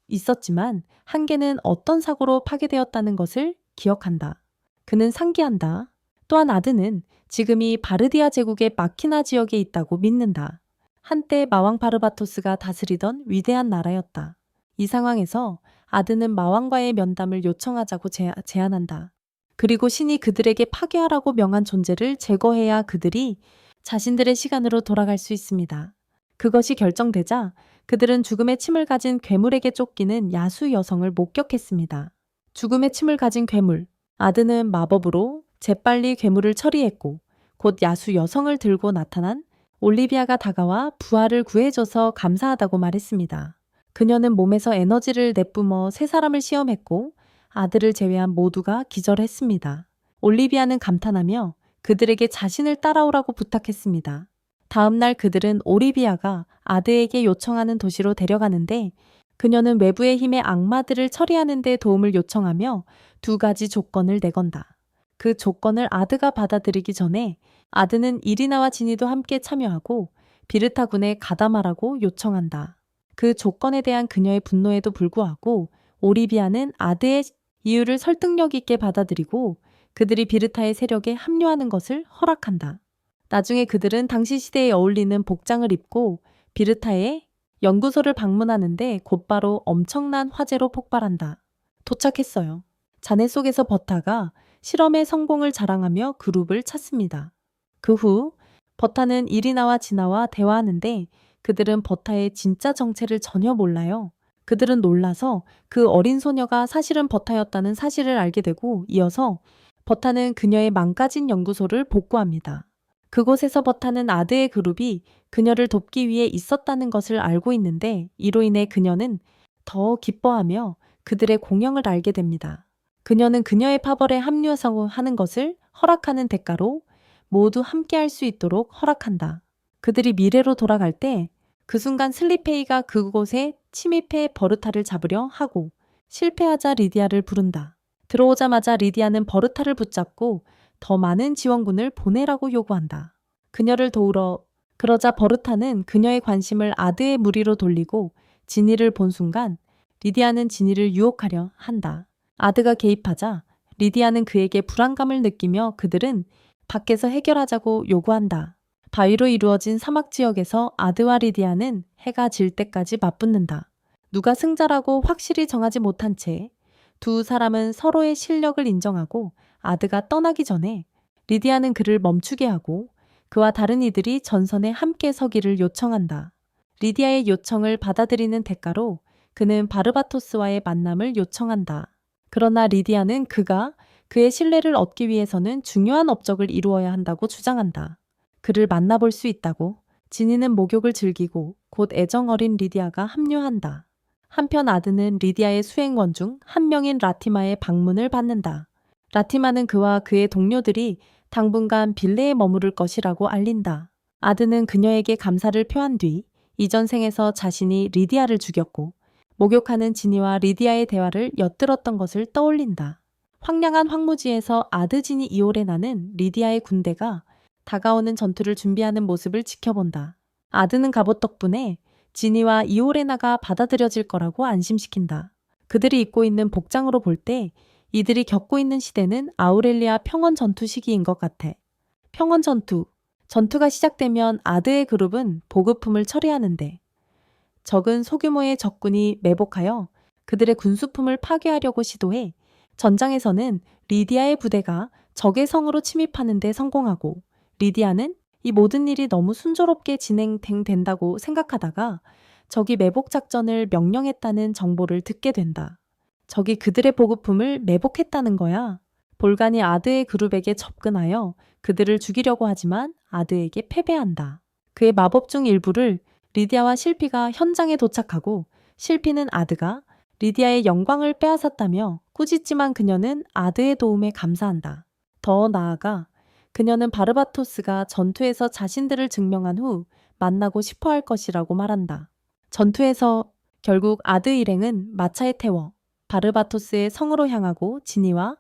있었지만 한 개는 어떤 사고로 파괴되었다는 것을 기억한다. 그는 상기한다. 또한 아드는 지금이 바르디아 제국의 마키나 지역에 있다고 믿는다. 한때 마왕 바르바토스가 다스리던 위대한 나라였다. 이 상황에서 아드는 마왕과의 면담을 요청하자고 제안한다. 그리고 신이 그들에게 파괴하라고 명한 존재를 제거해야 그들이 자신들의 시간으로 돌아갈 수 있습니다. 그것이 결정되자 그들은 죽음의 침을 가진 괴물에게 쫓기는 야수 여성을 목격했습니다. 죽음의 침을 가진 괴물. 아드는 마법으로 재빨리 괴물을 처리했고 곧 야수 여성을 들고 나타난 올리비아가 다가와 부하를 구해줘서 감사하다고 말했습니다. 그녀는 몸에서 에너지를 내뿜어 세 사람을 시험했고 아들을 제외한 모두가 기절했습니다. 올리비아는 감탄하며 그들에게 자신을 따라오라고 부탁했습니다. 다음 날 그들은 올리비아가 아드에게 요청하는 도시로 데려가는데 그녀는 외부의 힘의 악마들을 처리하는 데 도움을 요청하며 2가지 조건을 내건다. 그 조건을 아드가 받아들이기 전에 아드는 이리나와 지니도 함께 참여하고 비르타 군에 가담하라고 요청한다. 그 조건에 대한 그녀의 분노에도 불구하고 올리비아는 아드의 이유를 설득력 있게 받아들이고 그들이 비르타의 세력에 합류하는 것을 허락한다. 나중에 그들은 당시 시대에 어울리는 복장을 입고 비르타의 연구소를 방문하는데 곧바로 엄청난 화재로 폭발한다. 도착했어요. 잔해 속에서 버타가 실험의 성공을 자랑하며 그룹을 찾습니다. 그 후 버타는 이리나와 지나와 대화하는데 그들은 버타의 진짜 정체를 전혀 몰라요. 그들은 놀라서 그 어린 소녀가 사실은 버타였다는 사실을 알게 되고 이어서 버타는 그녀의 망가진 연구소를 복구합니다. 그곳에서 버타는 아드의 그룹이 그녀를 돕기 위해 있었다는 것을 알고 있는데 이로 인해 그녀는 더 기뻐하며 그들의 공영을 알게 됩니다. 그녀는 그녀의 파벌에 합류하는 것을 허락하는 대가로 모두 함께할 수 있도록 허락한다. 그들이 미래로 돌아갈 때 그 순간 슬리페이가 그곳에 침입해 버르타를 잡으려 하고 실패하자 리디아를 부른다. 들어오자마자 리디아는 버르타를 붙잡고 더 많은 지원군을 보내라고 요구한다. 그녀를 도우러 그러자 버르타는 그녀의 관심을 아드의 무리로 돌리고 지니를 본 순간 리디아는 지니를 유혹하려 한다. 아드가 개입하자 리디아는 그에게 불안감을 느끼며 그들은 밖에서 해결하자고 요구한다. 바위로 이루어진 사막 지역에서 아드와 리디아는 해가 질 때까지 맞붙는다. 누가 승자라고 확실히 정하지 못한 채 두 사람은 서로의 실력을 인정하고 아드가 떠나기 전에 리디아는 그를 멈추게 하고 그와 다른 이들이 전선에 함께 서기를 요청한다. 리디아의 요청을 받아들이는 대가로 그는 바르바토스와의 만남을 요청한다. 그러나 리디아는 그가 그의 신뢰를 얻기 위해서는 중요한 업적을 이루어야 한다고 주장한다. 그를 만나볼 수 있다고 지니는 목욕을 즐기고 곧 애정어린 리디아가 합류한다. 한편 아드는 리디아의 수행원 중 한 명인 라티마의 방문을 받는다. 라티마는 그와 그의 동료들이 당분간 빌레에 머무를 것이라고 알린다. 아드는 그녀에게 감사를 표한 뒤 이전 생에서 자신이 리디아를 죽였고 목욕하는 지니와 리디아의 대화를 엿들었던 것을 떠올린다. 황량한 황무지에서 아드 지니 이오레나는 리디아의 군대가 다가오는 전투를 준비하는 모습을 지켜본다. 아드는 갑옷 덕분에 지니와 이오레나가 받아들여질 거라고 안심시킨다. 그들이 입고 있는 복장으로 볼 때 이들이 겪고 있는 시대는 아우렐리아 평원 전투 시기인 것 같아. 평원 전투. 전투가 시작되면 아드의 그룹은 보급품을 처리하는데 적은 소규모의 적군이 매복하여 그들의 군수품을 파괴하려고 시도해 전장에서는 리디아의 부대가 적의 성으로 침입하는 데 성공하고 리디아는 이 모든 일이 너무 순조롭게 진행된다고 생각하다가 적이 매복 작전을 명령했다는 정보를 듣게 된다. 적이 그들의 보급품을 매복했다는 거야. 볼간이 아드의 그룹에게 접근하여 그들을 죽이려고 하지만 아드에게 패배한다. 그의 마법 중 일부를 리디아와 실피가 현장에 도착하고 실피는 아드가 리디아의 영광을 빼앗았다며 꾸짖지만 그녀는 아드의 도움에 감사한다. 더 나아가 그녀는 바르바토스가 전투에서 자신들을 증명한 후 만나고 싶어 할 것이라고 말한다. 전투에서 결국 아드 일행은 마차에 태워 바르바토스의 성으로 향하고 지니와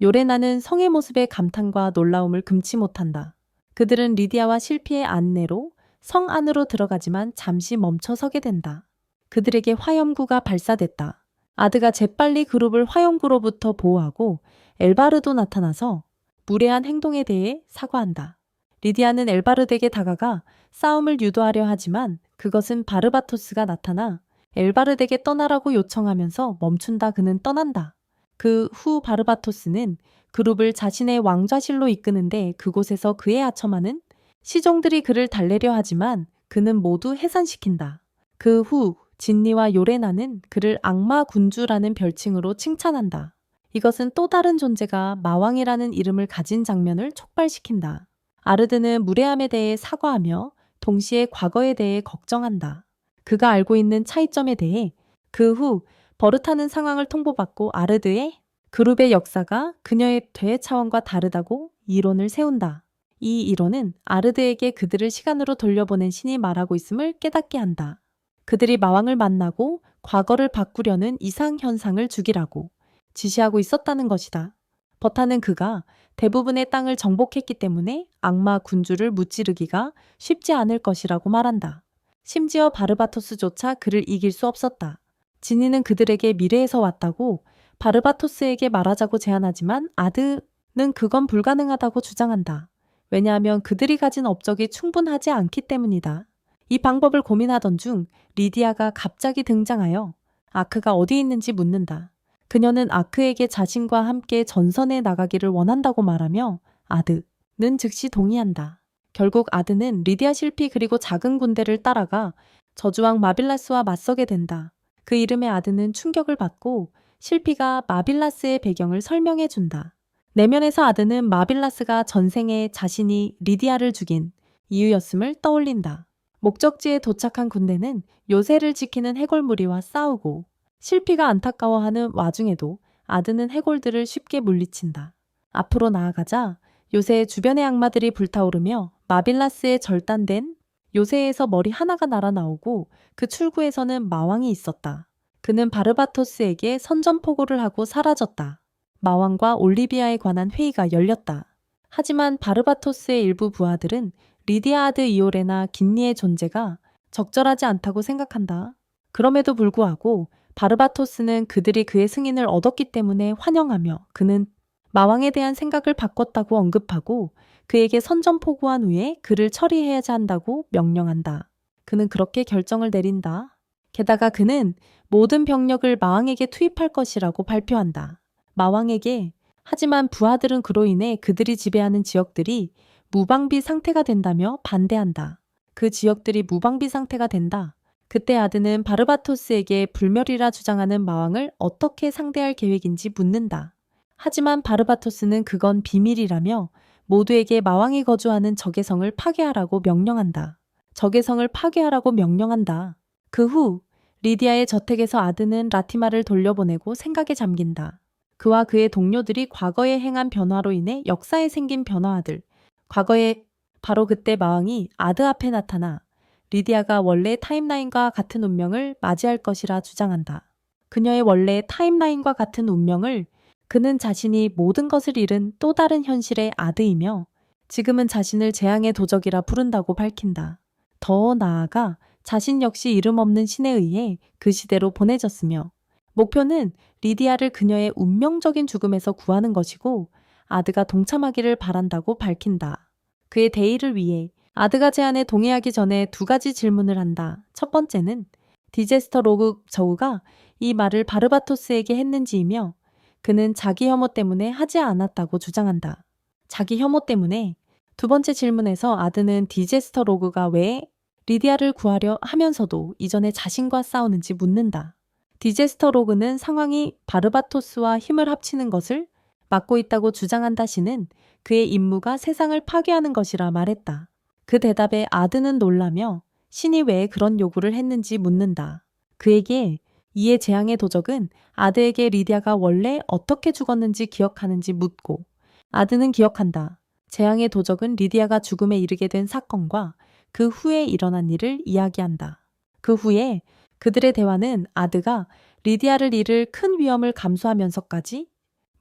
요레나는 성의 모습에 감탄과 놀라움을 금치 못한다. 그들은 리디아와 실피의 안내로 성 안으로 들어가지만 잠시 멈춰 서게 된다. 그들에게 화염구가 발사됐다. 아드가 재빨리 그룹을 화염구로부터 보호하고 엘바르도 나타나서 무례한 행동에 대해 사과한다. 리디아는 엘바르드에게 다가가 싸움을 유도하려 하지만 그것은 바르바토스가 나타나 엘바르드에게 떠나라고 요청하면서 멈춘다. 그는 떠난다. 그 후 바르바토스는 그룹을 자신의 왕좌실로 이끄는데 그곳에서 그에 아첨하는 시종들이 그를 달래려 하지만 그는 모두 해산시킨다. 그 후 진니와 요레나는 그를 악마 군주라는 별칭으로 칭찬한다. 이것은 또 다른 존재가 마왕이라는 이름을 가진 장면을 촉발시킨다. 아르드는 무례함에 대해 사과하며 동시에 과거에 대해 걱정한다. 그가 알고 있는 차이점에 대해 그 후 버릇하는 상황을 통보받고 아르드의 그룹의 역사가 그녀의 대외 차원과 다르다고 이론을 세운다. 이 이론은 아르드에게 그들을 시간으로 돌려보낸 신이 말하고 있음을 깨닫게 한다. 그들이 마왕을 만나고 과거를 바꾸려는 이상현상을 죽이라고 지시하고 있었다는 것이다. 버타는 그가 대부분의 땅을 정복했기 때문에 악마 군주를 무찌르기가 쉽지 않을 것이라고 말한다. 심지어 바르바토스조차 그를 이길 수 없었다. 지니는 그들에게 미래에서 왔다고 바르바토스에게 말하자고 제안하지만 아드는 그건 불가능하다고 주장한다. 왜냐하면 그들이 가진 업적이 충분하지 않기 때문이다. 이 방법을 고민하던 중 리디아가 갑자기 등장하여 아크가 어디 있는지 묻는다. 그녀는 아크에게 자신과 함께 전선에 나가기를 원한다고 말하며 아드는 즉시 동의한다. 결국 아드는 리디아 실피 그리고 작은 군대를 따라가 저주왕 마빌라스와 맞서게 된다. 그 이름의 아드는 충격을 받고 실피가 마빌라스의 배경을 설명해 준다. 내면에서 아드는 마빌라스가 전생에 자신이 리디아를 죽인 이유였음을 떠올린다. 목적지에 도착한 군대는 요새를 지키는 해골 무리와 싸우고 실피가 안타까워하는 와중에도 아드는 해골들을 쉽게 물리친다. 앞으로 나아가자 요새의 주변의 악마들이 불타오르며 마빌라스의 절단된 요새에서 머리 하나가 날아나오고 그 출구에서는 마왕이 있었다. 그는 바르바토스에게 선전포고를 하고 사라졌다. 마왕과 올리비아에 관한 회의가 열렸다. 하지만 바르바토스의 일부 부하들은 리디아드 이오레나 긴니의 존재가 적절하지 않다고 생각한다. 그럼에도 불구하고 바르바토스는 그들이 그의 승인을 얻었기 때문에 환영하며 그는 마왕에 대한 생각을 바꿨다고 언급하고 그에게 선전포고한 후에 그를 처리해야 한다고 명령한다. 그는 그렇게 결정을 내린다. 게다가 그는 모든 병력을 마왕에게 투입할 것이라고 발표한다. 마왕에게. 하지만 부하들은 그로 인해 그들이 지배하는 지역들이 무방비 상태가 된다며 반대한다. 그 지역들이 무방비 상태가 된다. 그때 아드는 바르바토스에게 불멸이라 주장하는 마왕을 어떻게 상대할 계획인지 묻는다. 하지만 바르바토스는 그건 비밀이라며 모두에게 마왕이 거주하는 적외성을 파괴하라고 명령한다. 적외성을 파괴하라고 명령한다. 그 후 리디아의 저택에서 아드는 라티마를 돌려보내고 생각에 잠긴다. 그와 그의 동료들이 과거에 행한 변화로 인해 역사에 생긴 변화들. 과거에 바로 그때 마왕이 아드 앞에 나타나 리디아가 원래 타임라인과 같은 운명을 맞이할 것이라 주장한다. 그녀의 원래 타임라인과 같은 운명을 그는 자신이 모든 것을 잃은 또 다른 현실의 아드이며 지금은 자신을 재앙의 도적이라 부른다고 밝힌다. 더 나아가 자신 역시 이름 없는 신에 의해 그 시대로 보내졌으며 목표는 리디아를 그녀의 운명적인 죽음에서 구하는 것이고 아드가 동참하기를 바란다고 밝힌다. 그의 대의를 위해 아드가 제안에 동의하기 전에 두 가지 질문을 한다. 첫 번째는 디제스터 로그 저우가 이 말을 바르바토스에게 했는지이며 그는 자기 혐오 때문에 하지 않았다고 주장한다. 자기 혐오 때문에. 두 번째 질문에서 아드는 디제스터 로그가 왜 리디아를 구하려 하면서도 이전에 자신과 싸우는지 묻는다. 디제스터 로그는 상황이 바르바토스와 힘을 합치는 것을 막고 있다고 주장한다. 신은 그의 임무가 세상을 파괴하는 것이라 말했다. 그 대답에 아드는 놀라며 신이 왜 그런 요구를 했는지 묻는다. 그에게 이에 재앙의 도적은 아드에게 리디아가 원래 어떻게 죽었는지 기억하는지 묻고 아드는 기억한다. 재앙의 도적은 리디아가 죽음에 이르게 된 사건과 그 후에 일어난 일을 이야기한다. 그 후에 그들의 대화는 아드가 리디아를 잃을 큰 위험을 감수하면서까지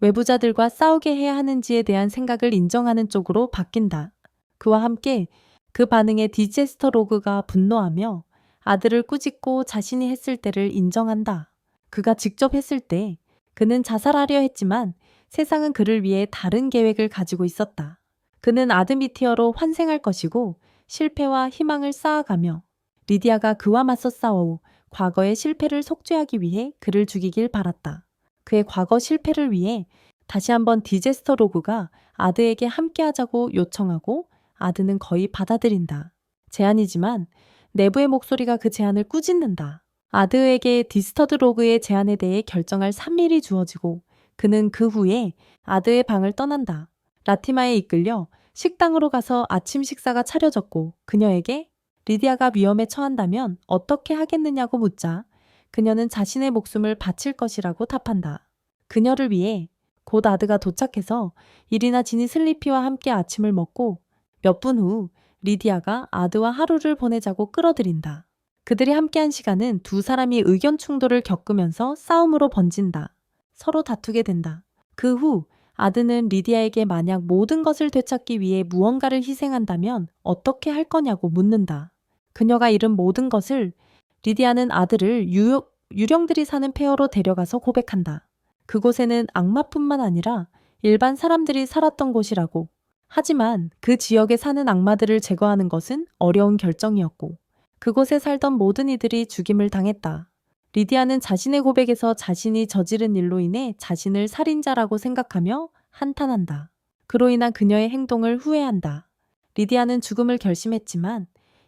외부자들과 싸우게 해야 하는지에 대한 생각을 인정하는 쪽으로 바뀐다. 그와 함께 그 반응에 디제스터 로그가 분노하며 아들을 꾸짖고 자신이 했을 때를 인정한다. 그가 직접 했을 때 그는 자살하려 했지만 세상은 그를 위해 다른 계획을 가지고 있었다. 그는 아드미티어로 환생할 것이고 실패와 희망을 쌓아가며 리디아가 그와 맞서 싸워 과거의 실패를 속죄하기 위해 그를 죽이길 바랐다. 그의 과거 실패를 위해 다시 한번 디제스터 로그가 아드에게 함께하자고 요청하고 아드는 거의 받아들인다. 제안이지만 내부의 목소리가 그 제안을 꾸짖는다. 아드에게 디스터드 로그의 제안에 대해 결정할 3일이 주어지고 그는 그 후에 아드의 방을 떠난다. 라티마에 이끌려 식당으로 가서 아침 식사가 차려졌고 그녀에게 리디아가 위험에 처한다면 어떻게 하겠느냐고 묻자 그녀는 자신의 목숨을 바칠 것이라고 답한다. 그녀를 위해 곧 아드가 도착해서 이리나 지니 슬리피와 함께 아침을 먹고 몇 분 후 리디아가 아드와 하루를 보내자고 끌어들인다. 그들이 함께한 시간은 두 사람이 의견 충돌을 겪으면서 싸움으로 번진다. 서로 다투게 된다. 그 후 아드는 리디아에게 만약 모든 것을 되찾기 위해 무언가를 희생한다면 어떻게 할 거냐고 묻는다. 그녀가 잃은 모든 것을 리디아는 아들을 유령들이 사는 폐허로 데려가서 고백한다. 그곳에는 악마뿐만 아니라 일반 사람들이 살았던 곳이라고. 하지만 그 지역에 사는 악마들을 제거하는 것은 어려운 결정이었고 그곳에 살던 모든 이들이 죽임을 당했다. 리디아는 자신의 고백에서 자신이 저지른 일로 인해 자신을 살인자라고 생각하며 한탄한다. 그로 인한 그녀의 행동을 후회한다. 리디아는 죽음을 결심했지만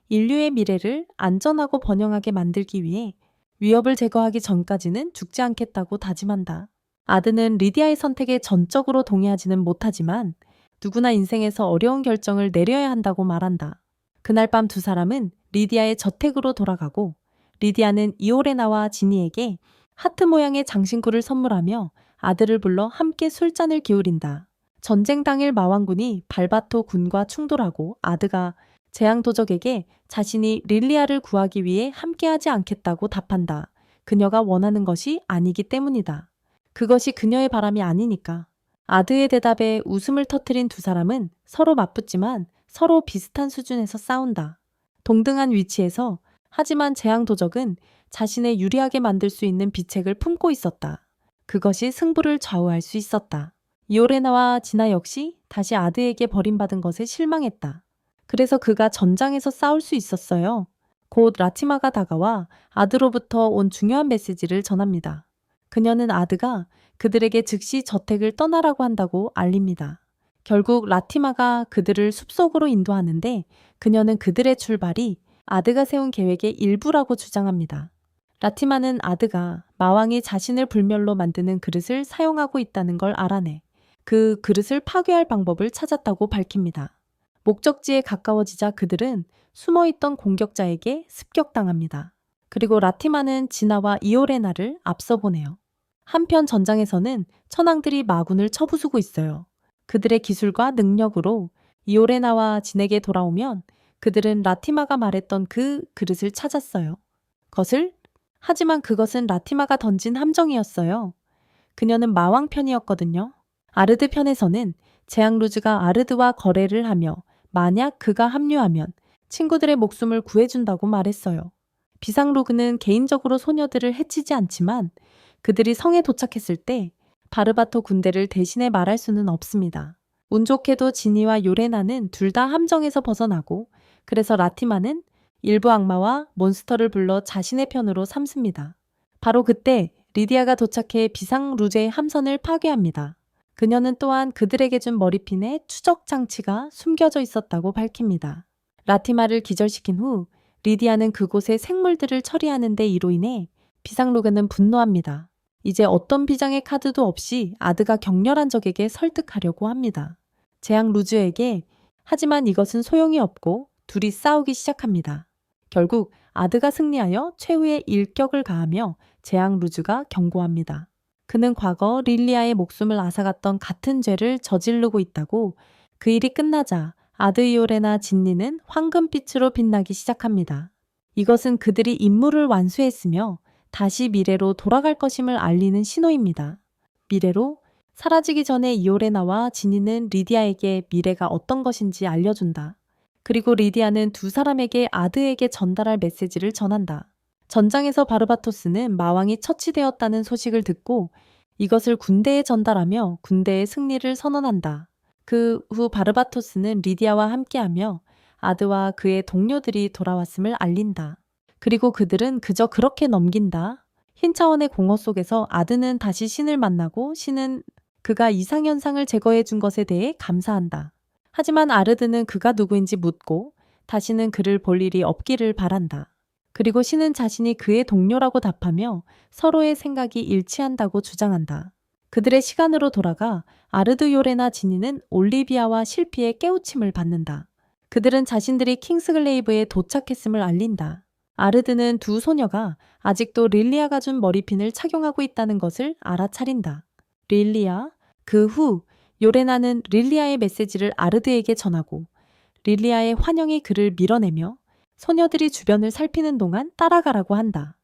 인류의 미래를 안전하고 번영하게 만들기 위해 위협을 제거하기 전까지는 죽지 않겠다고 다짐한다. 아드는 리디아의 선택에 전적으로 동의하지는 못하지만 누구나 인생에서 어려운 결정을 내려야 한다고 말한다. 그날 밤 두 사람은 리디아의 저택으로 돌아가고 리디아는 이오레나와 지니에게 하트 모양의 장신구를 선물하며 아들을 불러 함께 술잔을 기울인다. 전쟁 당일 마왕군이 발바토 군과 충돌하고 아드가 재앙도적에게 자신이 릴리아를 구하기 위해 함께하지 않겠다고 답한다. 그녀가 원하는 것이 아니기 때문이다. 그것이 그녀의 바람이 아니니까. 아드의 대답에 웃음을 터뜨린 두 사람은 서로 맞붙지만 서로 비슷한 수준에서 싸운다. 동등한 위치에서 하지만 재앙도적은 자신을 유리하게 만들 수 있는 비책을 품고 있었다. 그것이 승부를 좌우할 수 있었다. 이오레나와 지나 역시 다시 아드에게 버림받은 것에 실망했다. 그래서 그가 전장에서 싸울 수 있었어요. 곧 라티마가 다가와 아드로부터 온 중요한 메시지를 전합니다. 그녀는 아드가 그들에게 즉시 저택을 떠나라고 한다고 알립니다. 결국 라티마가 그들을 숲속으로 인도하는데 그녀는 그들의 출발이 아드가 세운 계획의 일부라고 주장합니다. 라티마는 아드가 마왕이 자신을 불멸로 만드는 그릇을 사용하고 있다는 걸 알아내 그 그릇을 파괴할 방법을 찾았다고 밝힙니다. 목적지에 가까워지자 그들은 숨어있던 공격자에게 습격당합니다. 그리고 라티마는 지나와 이오레나를 앞서 보내요. 한편 전장에서는 천황들이 마군을 쳐부수고 있어요. 그들의 기술과 능력으로 이오레나와 진에게 돌아오면 그들은 라티마가 말했던 그 그릇을 찾았어요. 하지만 그것은 라티마가 던진 함정이었어요. 그녀는 마왕 편이었거든요. 아르드 편에서는 재앙루즈가 아르드와 거래를 하며 만약 그가 합류하면 친구들의 목숨을 구해준다고 말했어요. 비상로그는 개인적으로 소녀들을 해치지 않지만 그들이 성에 도착했을 때 바르바토 군대를 대신해 말할 수는 없습니다. 운 좋게도 지니와 요레나는 둘 다 함정에서 벗어나고 그래서 라티마는 일부 악마와 몬스터를 불러 자신의 편으로 삼습니다. 바로 그때 리디아가 도착해 비상루제의 함선을 파괴합니다. 그녀는 또한 그들에게 준 머리핀에 추적 장치가 숨겨져 있었다고 밝힙니다. 라티마를 기절시킨 후 리디아는 그곳의 생물들을 처리하는 데 이로 인해 비상루그는 분노합니다. 이제 어떤 비장의 카드도 없이 아드가 격렬한 적에게 설득하려고 합니다. 재앙 루즈에게 하지만 이것은 소용이 없고 둘이 싸우기 시작합니다. 결국 아드가 승리하여 최후의 일격을 가하며 재앙 루즈가 경고합니다. 그는 과거 릴리아의 목숨을 앗아갔던 같은 죄를 저지르고 있다고. 그 일이 끝나자 아드이오레나 진니는 황금빛으로 빛나기 시작합니다. 이것은 그들이 임무를 완수했으며 다시 미래로 돌아갈 것임을 알리는 신호입니다. 미래로 사라지기 전에 이오레나와 진니는 리디아에게 미래가 어떤 것인지 알려준다. 그리고 리디아는 두 사람에게 아드에게 전달할 메시지를 전한다. 전장에서 바르바토스는 마왕이 처치되었다는 소식을 듣고 이것을 군대에 전달하며 군대의 승리를 선언한다. 그 후 바르바토스는 리디아와 함께하며 아드와 그의 동료들이 돌아왔음을 알린다. 그리고 그들은 그저 그렇게 넘긴다. 흰 차원의 공허 속에서 아드는 다시 신을 만나고 신은 그가 이상현상을 제거해 준 것에 대해 감사한다. 하지만 아르드는 그가 누구인지 묻고 다시는 그를 볼 일이 없기를 바란다. 그리고 신은 자신이 그의 동료라고 답하며 서로의 생각이 일치한다고 주장한다. 그들의 시간으로 돌아가 아르드 요레나 지니는 올리비아와 실피의 깨우침을 받는다. 그들은 자신들이 킹스글레이브에 도착했음을 알린다. 아르드는 두 소녀가 아직도 릴리아가 준 머리핀을 착용하고 있다는 것을 알아차린다. 릴리아? 그 후 요레나는 릴리아의 메시지를 아르드에게 전하고 릴리아의 환영이 그를 밀어내며 소녀들이 주변을 살피는 동안 따라가라고 한다.